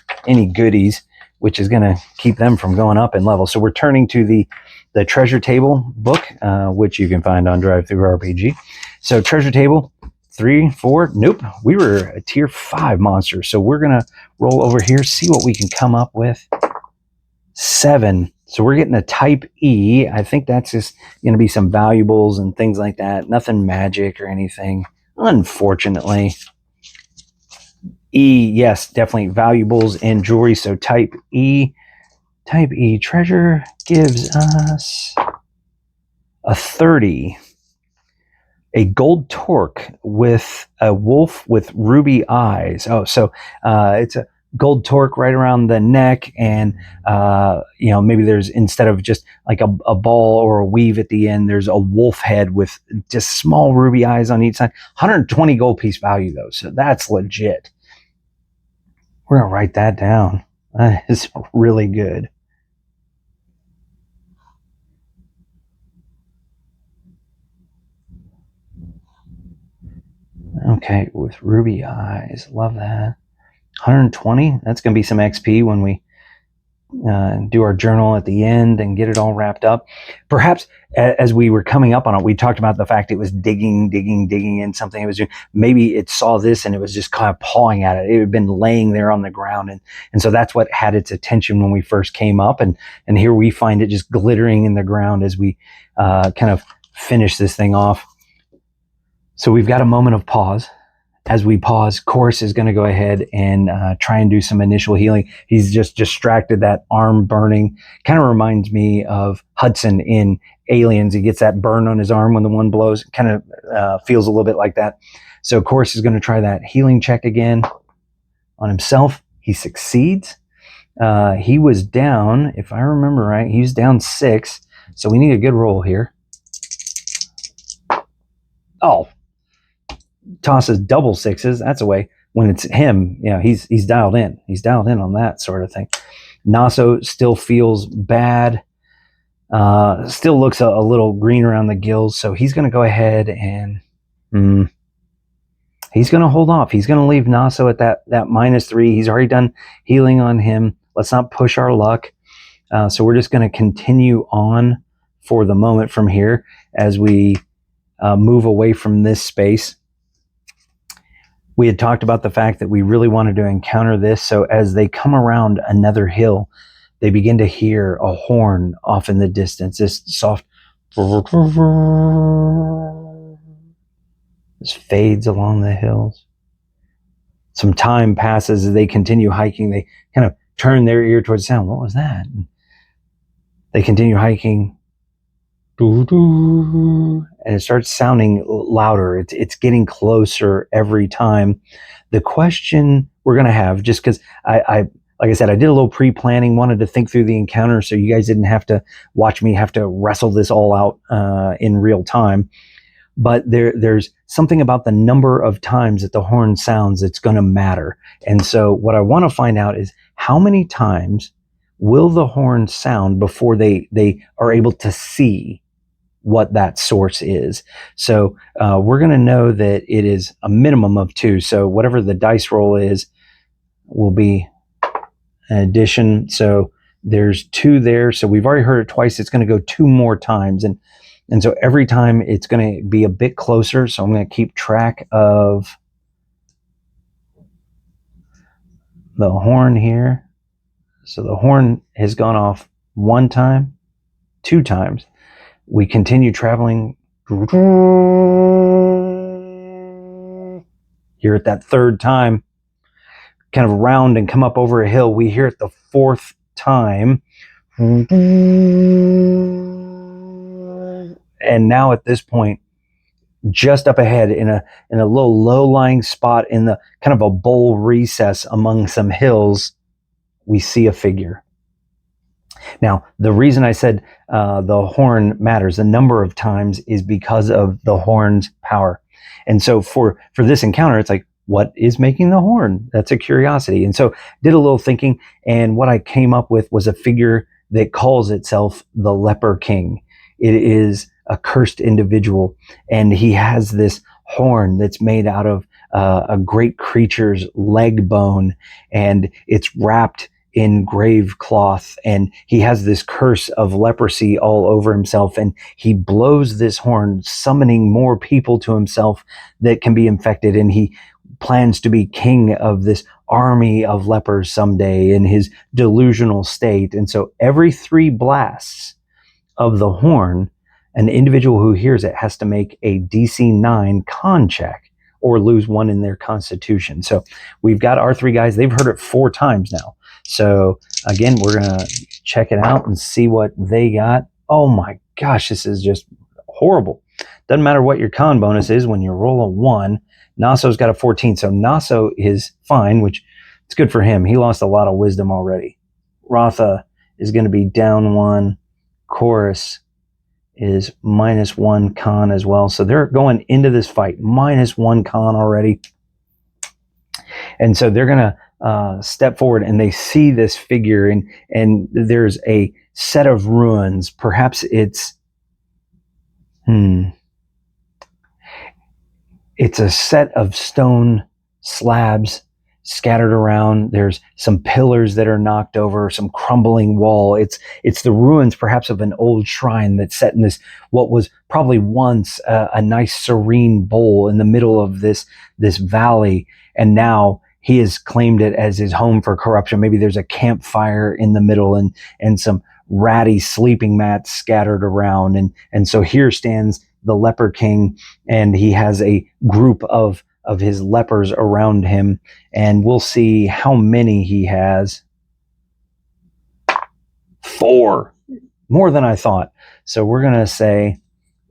goodies, which is going to keep them from going up in level. So we're turning to the treasure table book, which you can find on Drive-Thru RPG. So treasure table, 3, 4. Nope. We were a tier 5 monster. So we're going to roll over here, see what we can come up with. 7. So we're getting a type E. I think that's just going to be some valuables and things like that. Nothing magic or anything, unfortunately. E, yes, definitely valuables and jewelry. So type E. Type E treasure gives us a 30. A gold torque with a wolf with ruby eyes. Oh, so it's a gold torque right around the neck, and maybe there's, instead of just like a ball or a weave at the end, there's a wolf head with just small ruby eyes on each side. 120 gold piece value though, so that's legit. We're gonna write that down. That is really good. Okay, with ruby eyes. Love that. 120. That's going to be some XP when we do our journal at the end and get it all wrapped up. Perhaps as we were coming up on it, we talked about the fact it was digging in something it was doing. Maybe it saw this and it was just kind of pawing at it. It had been laying there on the ground. And so that's what had its attention when we first came up. And here we find it just glittering in the ground as we kind of finish this thing off. So we've got a moment of pause. As we pause, Chorus is going to go ahead and try and do some initial healing. He's just distracted, that arm burning. Kind of reminds me of Hudson in Aliens. He gets that burn on his arm when the one blows. Kind of feels a little bit like that. So Chorus is going to try that healing check again on himself. He succeeds. He was down, if I remember right, he was down 6. So we need a good roll here. Oh, tosses double 6s. That's a way. When it's him, you know, he's dialed in. He's dialed in on that sort of thing. Naso still feels bad. Still looks a little green around the gills. So he's going to go ahead and he's going to hold off. He's going to leave Naso at that -3. He's already done healing on him. Let's not push our luck. So we're just going to continue on for the moment from here as we move away from this space. We had talked about the fact that we really wanted to encounter this. So as they come around another hill, they begin to hear a horn off in the distance. This soft this fades along the hills. Some time passes as they continue hiking. They kind of turn their ear towards the sound. What was that? And they continue hiking. And it starts sounding louder. It's getting closer every time. The question we're going to have, just because I like I said, I did a little pre-planning, wanted to think through the encounter so you guys didn't have to watch me have to wrestle this all out in real time. But there's something about the number of times that the horn sounds that's going to matter. And so what I want to find out is how many times will the horn sound before they are able to see what that source is. So we're going to know that it is a minimum of 2. So whatever the dice roll is will be an addition. So there's 2 there. So we've already heard it twice. It's going to go 2 more times. And so every time it's going to be a bit closer. So I'm going to keep track of the horn here. So the horn has gone off 1 time, 2 times. We continue traveling. Here at that 3rd time, kind of round and come up over a hill. We hear it the 4th time. And now at this point, just up ahead in a little low-lying spot in the kind of a bowl recess among some hills, we see a figure. Now, the reason I said the horn matters, the number of times, is because of the horn's power. And so for this encounter, it's like, what is making the horn? That's a curiosity. And so did a little thinking, and what I came up with was a figure that calls itself the Leper King. It is a cursed individual, and he has this horn that's made out of a great creature's leg bone, and it's wrapped in grave cloth, and he has this curse of leprosy all over himself, and he blows this horn, summoning more people to himself that can be infected, and he plans to be king of this army of lepers someday in his delusional state. And so every 3 blasts of the horn, an individual who hears it has to make a DC 9 con check or lose 1 in their constitution. So we've got our 3 guys. They've heard it 4 times now. So again, we're going to check it out and see what they got. Oh my gosh, this is just horrible. Doesn't matter what your con bonus is when you roll a 1. Naso's got a 14, so Naso is fine, which it's good for him. He lost a lot of wisdom already. Rotha is going to be down 1. Chorus is -1 con as well. So they're going into this fight -1 con already. And so they're going to step forward, and they see this figure, and there's a set of ruins. Perhaps it's It's a set of stone slabs scattered around. There's some pillars that are knocked over, some crumbling wall. It's the ruins perhaps of an old shrine that's set in this, what was probably once a nice serene bowl in the middle of this valley. And now he has claimed it as his home for corruption. Maybe there's a campfire in the middle and some ratty sleeping mats scattered around. And so here stands the Leper King, and he has a group of his lepers around him, and we'll see how many he has. 4, more than I thought. So we're going to say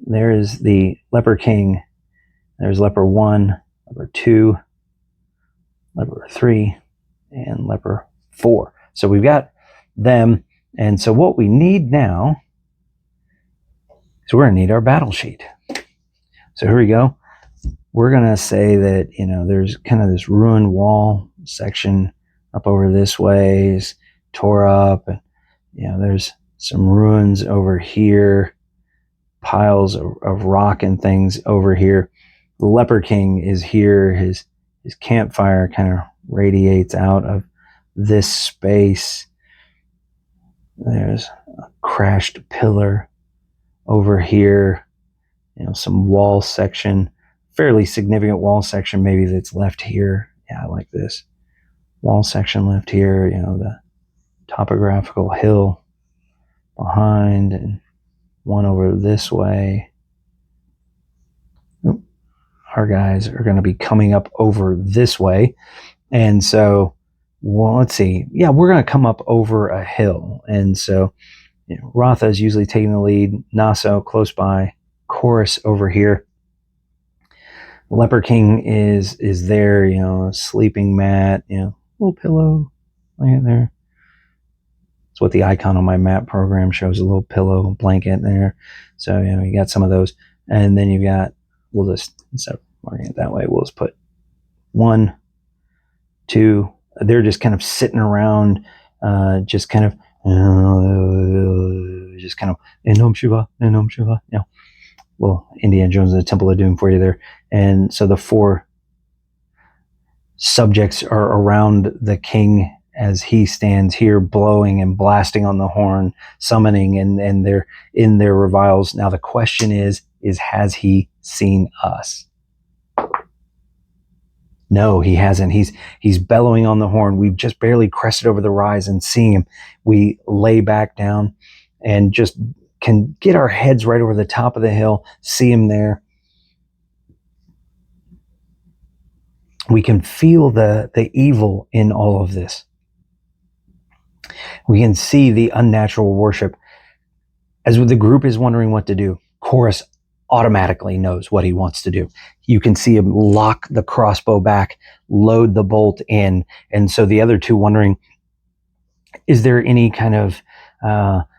there is the Leper King. There's Leper 1, Leper 2, Leper 3, and Leper 4. So we've got them. And so what we need now is we're going to need our battle sheet. So here we go. We're going to say that, there's kind of this ruined wall section up over this way is tore up. And, there's some ruins over here, piles of rock and things over here. The Leper King is here. His campfire kind of radiates out of this space. There's a crashed pillar over here, some wall section, fairly significant wall section maybe that's left here. Yeah, I like this. Wall section left here, the topographical hill behind, and one over this way. Our guys are going to be coming up over this way. And so, let's see. Yeah, we're going to come up over a hill. And so, Ratha is usually taking the lead. Naso close by. Chorus over here. Leper King is there, sleeping mat, little pillow right there. That's what the icon on my map program shows, a little pillow blanket there. So, you got some of those. And then you've got, we'll just, instead of marking it that way, we'll just put 1, 2. They're just kind of sitting around, just kind of, Enom Shiva, well, Indiana Jones and the Temple of Doom for you there. And so the 4 subjects are around the king as he stands here blowing and blasting on the horn, summoning, and they're in their reviles. Now the question is has he seen us? No, he hasn't. He's bellowing on the horn. We've just barely crested over the rise and seeing him. We lay back down and just can get our heads right over the top of the hill, see him there. We can feel the evil in all of this. We can see the unnatural worship. As the group is wondering what to do, Chorus automatically knows what he wants to do. You can see him lock the crossbow back, load the bolt in. And so the other 2 wondering, is there any kind of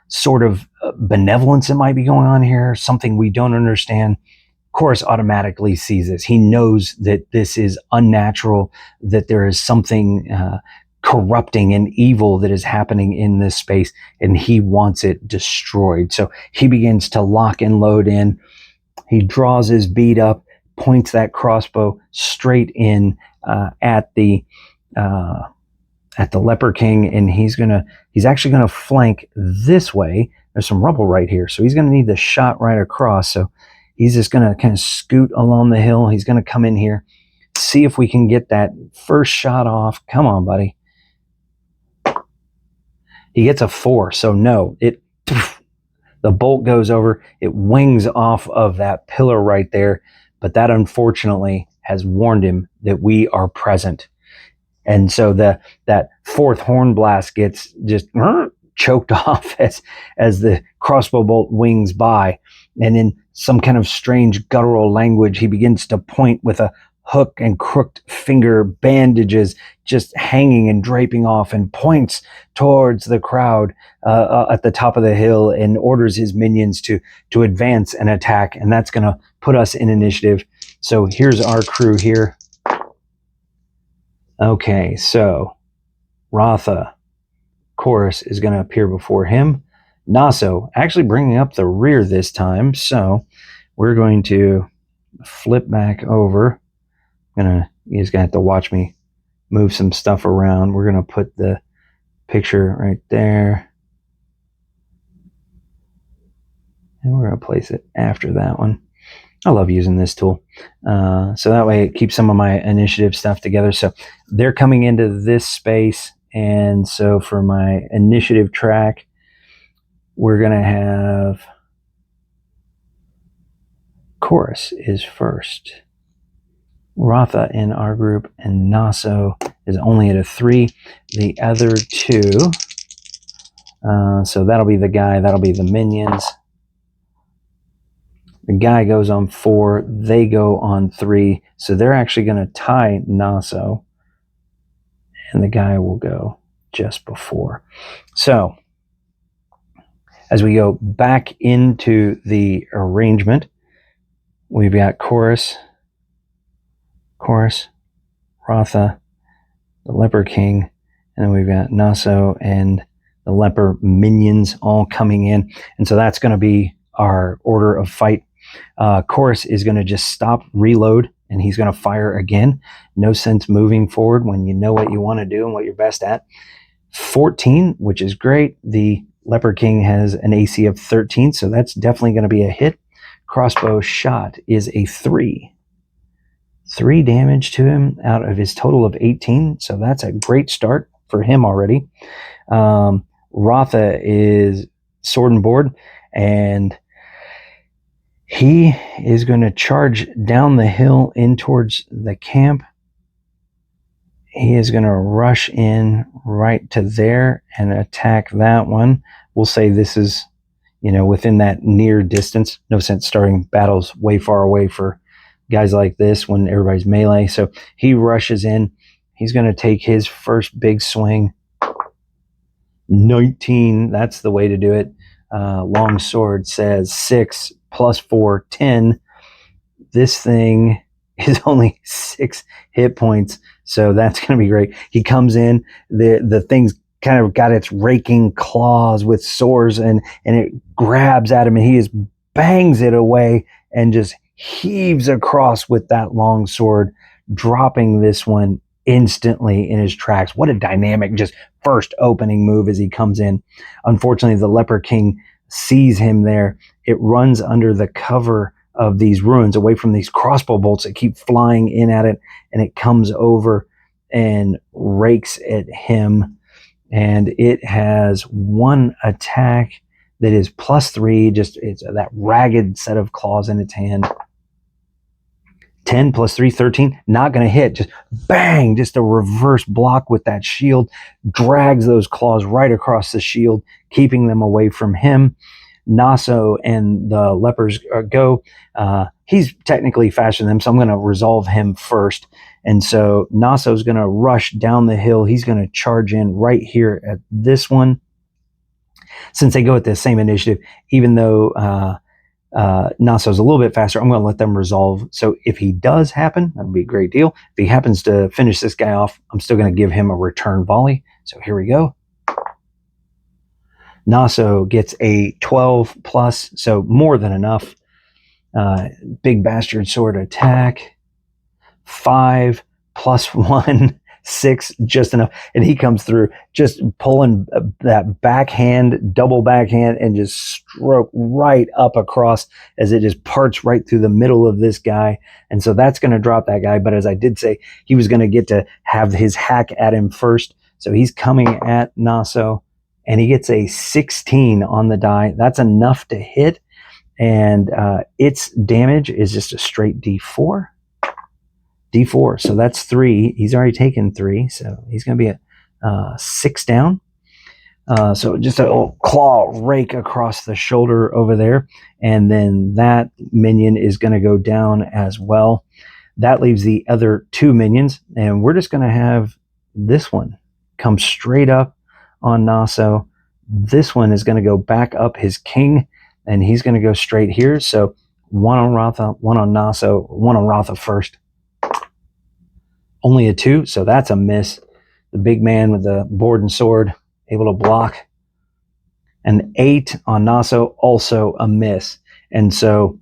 sort of benevolence that might be going on here, something we don't understand? Chorus automatically sees this. He knows that this is unnatural, that there is something corrupting and evil that is happening in this space, and he wants it destroyed. So he begins to lock and load in. He draws his bead up, points that crossbow straight in at the Leper King, and he's actually gonna flank this way. There's some rubble right here, so he's gonna need the shot right across. So he's just gonna kind of scoot along the hill. He's gonna come in here, see if we can get that first shot off. Come on, buddy. He gets a 4, so no. The bolt goes over. It wings off of that pillar right there, but that unfortunately has warned him that we are present. And so that 4th horn blast gets just choked off as the crossbow bolt wings by. And in some kind of strange guttural language, he begins to point with a hook and crooked finger, bandages just hanging and draping off, and points towards the crowd at the top of the hill and orders his minions to advance and attack. And that's going to put us in initiative. So here's our crew here. Okay, so Ratha, Chorus is going to appear before him. Naso actually bringing up the rear this time. So we're going to flip back over. You just gonna have to watch me move some stuff around. We're gonna put the picture right there, and we're gonna place it after that one. I love using this tool. So that way it keeps some of my initiative stuff together. So they're coming into this space, and so for my initiative track, we're gonna have Chorus is first. Rotha in our group, and Naso is only at a 3. The other 2, so that'll be the guy, that'll be the minions. The guy goes on 4, they go on 3, so they're actually going to tie Naso, and the guy will go just before. So, as we go back into the arrangement, we've got Chorus, Rotha, the Leper King, and then we've got Naso and the Leper minions all coming in. And so that's going to be our order of fight. Chorus is going to just stop, reload, and he's going to fire again. No sense moving forward when you know what you want to do and what you're best at. 14, which is great. The Leper King has an AC of 13, so that's definitely going to be a hit. Crossbow shot is a 3. 3 damage to him out of his total of 18, so that's a great start for him already. Rotha is sword and board, and he is going to charge down the hill in towards the camp. He is going to rush in right to there and attack that one. We'll say this is, within that near distance. No sense starting battles way far away for guys like this when everybody's melee. So he rushes in. He's going to take his first big swing. 19, that's the way to do it. Long sword says 6 plus 4, 10. This thing is only 6 hit points, so that's going to be great. He comes in, the thing's kind of got its raking claws with swords, and it grabs at him, and he just bangs it away and just heaves across with that long sword, dropping this one instantly in his tracks. What a dynamic just first opening move as he comes in. Unfortunately, the Leper King sees him there. It runs under the cover of these ruins, away from these crossbow bolts that keep flying in at it, and it comes over and rakes at him. And it has one attack that is +3, it's that ragged set of claws in its hand. 10 plus 3, 13, not going to hit. Just bang, just a reverse block with that shield, drags those claws right across the shield, keeping them away from him. Naso and the lepers go. He's technically faster than them, so I'm going to resolve him first. And so Naso's going to rush down the hill. He's going to charge in right here at this one. Since they go at the same initiative, even though Naso's a little bit faster, I'm going to let them resolve. So if he does happen, that'd be a great deal. If he happens to finish this guy off, I'm still going to give him a return volley. So here we go. Naso gets a 12 plus, so more than enough. Big bastard sword attack. 5 plus 1, 6, just enough. And he comes through just pulling that backhand, double backhand, and just stroke right up across as it just parts right through the middle of this guy. And so that's going to drop that guy. But as I did say, he was going to get to have his hack at him first. So he's coming at Naso, and he gets a 16 on the die. That's enough to hit. And its damage is just a straight D4. D4, so that's 3. He's already taken 3, so he's going to be at 6 down. So just a little claw rake across the shoulder over there, and then that minion is going to go down as well. That leaves the other 2 minions, and we're just going to have this one come straight up on Naso. This one is going to go back up his king, and he's going to go straight here. So one on Rotha, one on Naso, one on Rotha first. Only a 2, so that's a miss. The big man with the board and sword able to block. An 8 on Naso, also a miss. And so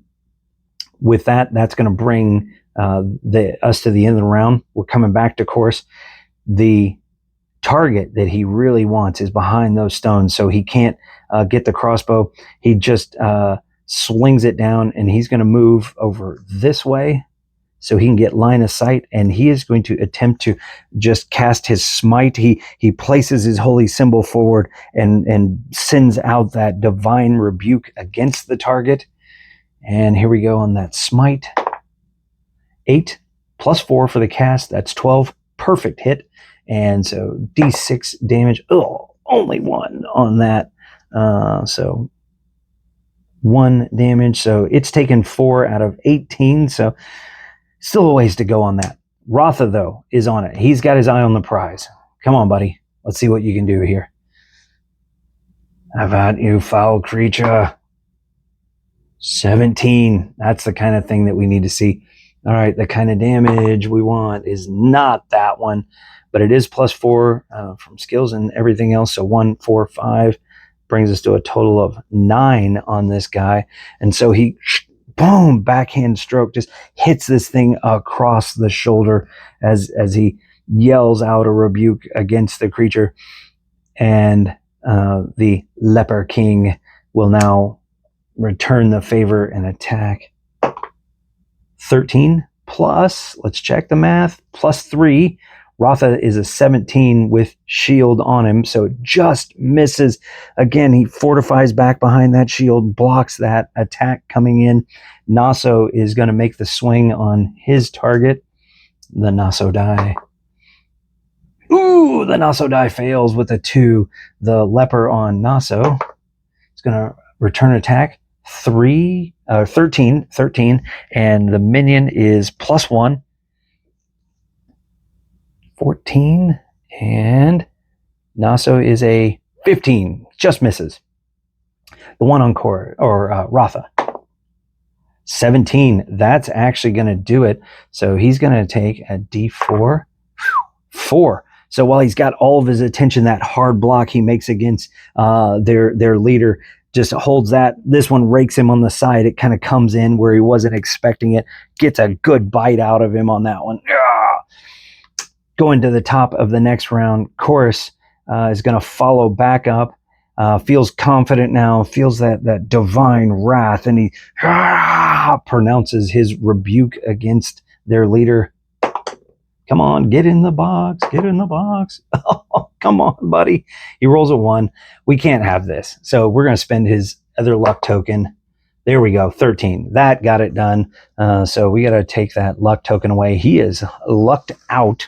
with that, that's going to bring us to the end of the round. We're coming back to course. The target that he really wants is behind those stones, so he can't get the crossbow. He just swings it down, and he's going to move over this way so he can get line of sight, and he is going to attempt to just cast his smite. He places his holy symbol forward and sends out that divine rebuke against the target. And here we go on that smite. 8 plus 4 for the cast, that's 12. Perfect hit. And so d6 damage. Oh, only 1 on that. So 1 damage. So it's taken 4 out of 18. So still a ways to go on that. Rotha, though, is on it. He's got his eye on the prize. Come on, buddy. Let's see what you can do here. Have at you, foul creature. 17. That's the kind of thing that we need to see. All right, the kind of damage we want is not that one, but it is plus 4 from skills and everything else. So 1, 4, 5 brings us to a total of 9 on this guy. And so he, boom, backhand stroke, just hits this thing across the shoulder as he yells out a rebuke against the creature. And the Leper King will now return the favor and attack. 13 plus, let's check the math, plus 3. Rotha is a 17 with shield on him, so it just misses. Again, he fortifies back behind that shield, blocks that attack coming in. Naso is going to make the swing on his target. The Naso die. Ooh, the Naso die fails with a 2. The Leper on Naso is going to return attack. 13, and the minion is plus 1. 14, and Naso is a 15, just misses. The one on Rotha, 17, that's actually going to do it. So he's going to take a d4, 4. So while he's got all of his attention, that hard block he makes against their leader just holds that. This one rakes him on the side. It kind of comes in where he wasn't expecting it, gets a good bite out of him on that one. Going to the top of the next round, Chorus is going to follow back up, feels confident now, feels that divine wrath, and he pronounces his rebuke against their leader. Come on, get in the box, get in the box. Oh, come on, buddy. He rolls a 1. We can't have this. So we're going to spend his other luck token. There we go, 13. That got it done. So we got to take that luck token away. He is lucked out.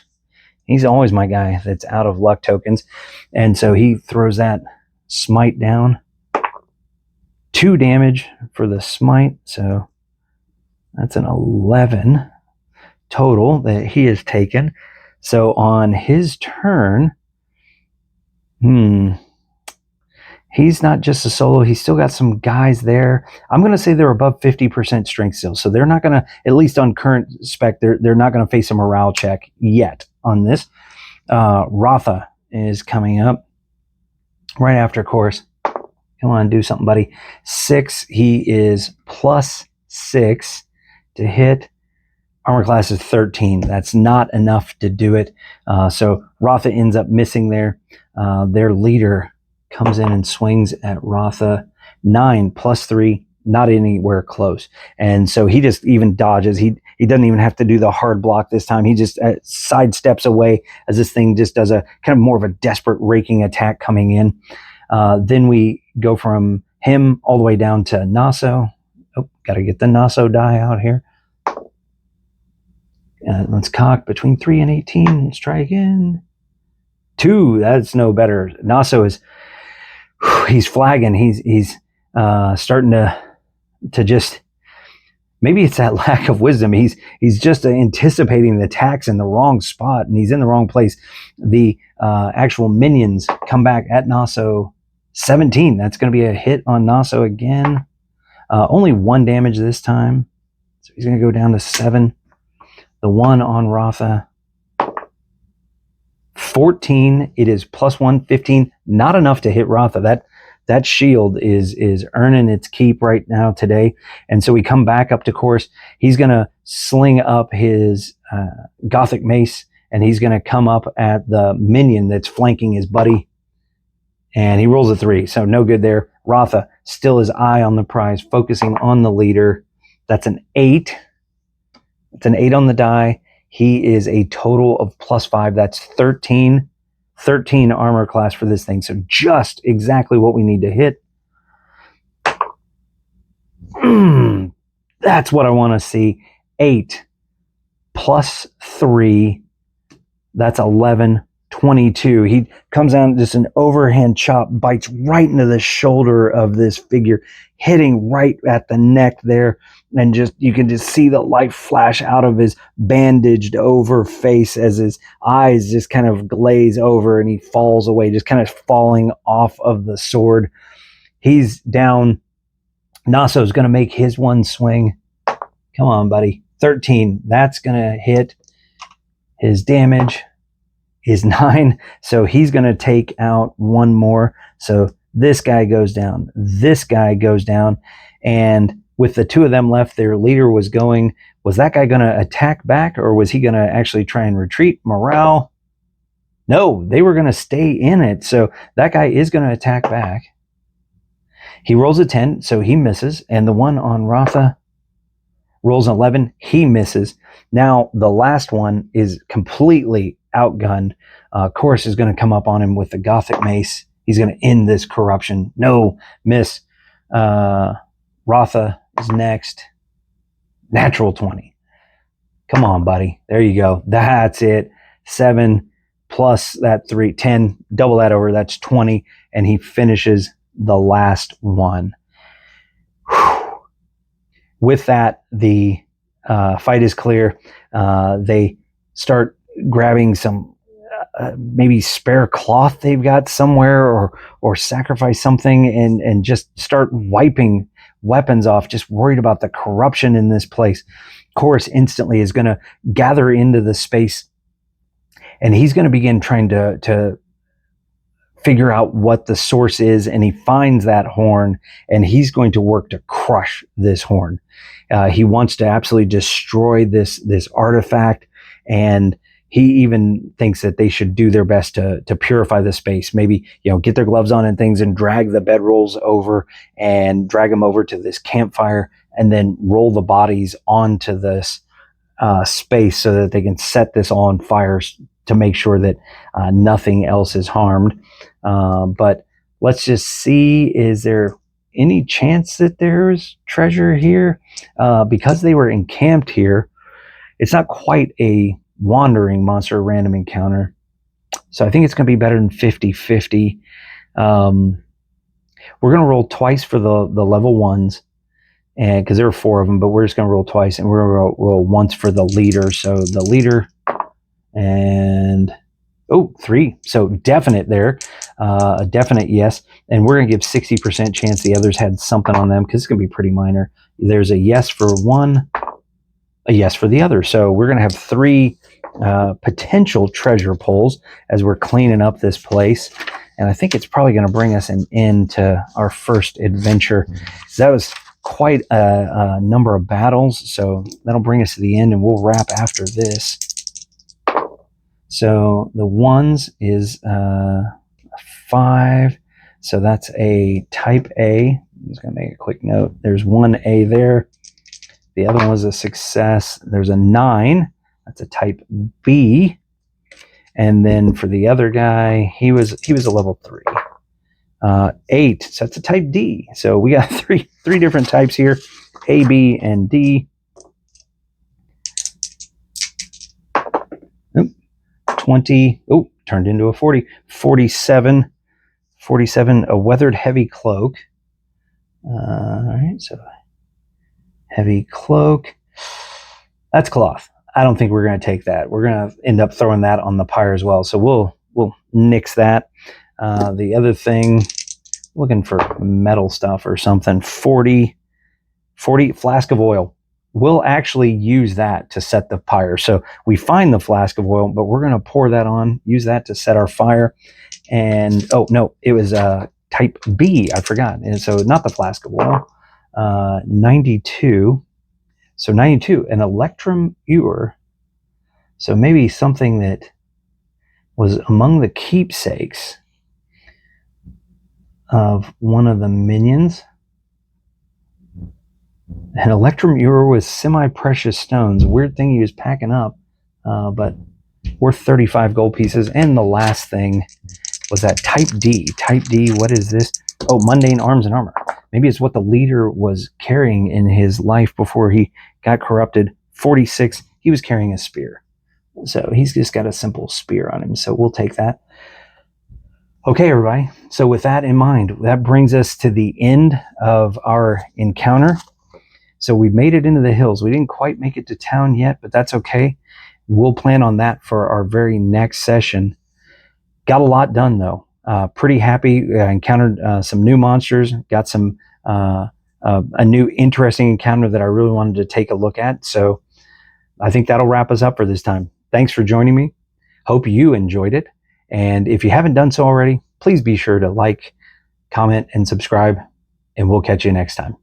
He's always my guy that's out of luck tokens. And so he throws that smite down. 2 damage for the smite. So that's an 11 total that he has taken. So on his turn, he's not just a solo. He's still got some guys there. I'm going to say they're above 50% strength still. So they're not going to, at least on current spec, they're not going to face a morale check yet on this. Rotha is coming up right after course. Come on, do something, buddy. 6. He is plus 6 to hit. Armor class is 13. That's not enough to do it. So Rotha ends up missing there. Their leader comes in and swings at Rotha. 9 plus 3, not anywhere close. And so he just even dodges. He doesn't even have to do the hard block this time. He just sidesteps away as this thing just does a kind of more of a desperate raking attack coming in. Then we go from him all the way down to Naso. Oh, got to get the Naso die out here. Let's cock between 3 and 18. Let's try again. 2, that's no better. Naso is, he's flagging. He's starting to just, maybe it's that lack of wisdom. He's just anticipating the attacks in the wrong spot, and he's in the wrong place. The actual minions come back at Naso. 17. That's going to be a hit on Naso again. Only 1 damage this time. So he's going to go down to 7. The 1 on Rotha. 14. It is plus 1, 15. Not enough to hit Rotha. that shield is earning its keep right now today. And so we come back up to course. He's going to sling up his Gothic Mace, and he's going to come up at the minion that's flanking his buddy. And he rolls a 3, so no good there. Rotha, still his eye on the prize, focusing on the leader. That's an 8. It's an 8 on the die. He is a total of +5. That's 13 armor class for this thing. So just exactly what we need to hit. That's what I want to see. 8 plus 3. That's 11. 22. He comes out just an overhand chop, bites right into the shoulder of this figure, hitting right at the neck there. And just, you can just see the light flash out of his bandaged over face as his eyes just kind of glaze over and he falls away, just kind of falling off of the sword. He's down. Nasso's going to make his one swing. Come on, buddy. 13. That's going to hit. His damage is 9, so he's going to take out one more. So this guy goes down, this guy goes down, and with the 2 of them left, their leader was that guy going to attack back, or was he going to actually try and retreat? Morale? No, they were going to stay in it, so that guy is going to attack back. He rolls a 10, so he misses, and the one on Rotha rolls an 11, he misses. Now the last one is completely outgunned. Chorus is going to come up on him with the Gothic Mace. He's going to end this corruption. No, miss. Rotha is next. Natural 20. Come on, buddy. There you go. That's it. 7 plus that 3, 10. Double that over. That's 20. And he finishes the last one. Whew. With that, the fight is clear. They start grabbing some maybe spare cloth they've got somewhere, or sacrifice something and just start wiping weapons off, just worried about the corruption in this place. Chorus instantly is going to gather into the space, and he's going to begin trying to figure out what the source is, and he finds that horn, and he's going to work to crush this horn. He wants to absolutely destroy this artifact, and he even thinks that they should do their best to purify the space. Maybe, get their gloves on and things and drag the bedrolls over and drag them over to this campfire and then roll the bodies onto this space so that they can set this all on fire to make sure that nothing else is harmed. But let's just see, is there any chance that there's treasure here? Because they were encamped here, it's not quite a wandering monster random encounter. So I think it's going to be better than 50-50. We're going to roll twice for the level 1s, and because there were 4 of them, but we're just going to roll twice, and we're going to roll once for the leader. So the leader, and 3. So definite there, a definite yes. And we're going to give 60% chance the others had something on them because it's going to be pretty minor. There's a yes for one, a yes for the other. So we're going to have 3 potential treasure pulls as we're cleaning up this place. And I think it's probably going to bring us an end to our first adventure. That was quite a number of battles. So that'll bring us to the end, and we'll wrap after this. So the 1s is 5. So that's a type A. I'm just going to make a quick note. There's 1A there. The other one was a success. There's a 9. That's a type B. And then for the other guy, he was a level 3. 8. So that's a type D. So we got three different types here: A, B, and D. 20. Oh, turned into a 40. 47. 47. A weathered heavy cloak. All right. So heavy cloak. That's cloth. I don't think we're going to take that. We're going to end up throwing that on the pyre as well. So we'll nix that. The other thing, looking for metal stuff or something. 40 flask of oil. We'll actually use that to set the pyre. So we find the flask of oil, but we're going to pour that on, use that to set our fire. And, oh, no, it was type B, I forgot. And so not the flask of oil. 92. So 92, an electrum ewer. So maybe something that was among the keepsakes of one of the minions. An electrum ewer with semi-precious stones. Weird thing he was packing up, but worth 35 gold pieces. And the last thing was that type D. Type D, what is this? Oh, mundane arms and armor. Maybe it's what the leader was carrying in his life before he got corrupted. 46, he was carrying a spear. So he's just got a simple spear on him. So we'll take that. Okay, everybody. So with that in mind, that brings us to the end of our encounter. So we made it into the hills. We didn't quite make it to town yet, but that's okay. We'll plan on that for our very next session. Got a lot done, though. Pretty happy. I encountered some new monsters. Got some a new interesting encounter that I really wanted to take a look at. So I think that'll wrap us up for this time. Thanks for joining me. Hope you enjoyed it. And if you haven't done so already, please be sure to like, comment, and subscribe. And we'll catch you next time.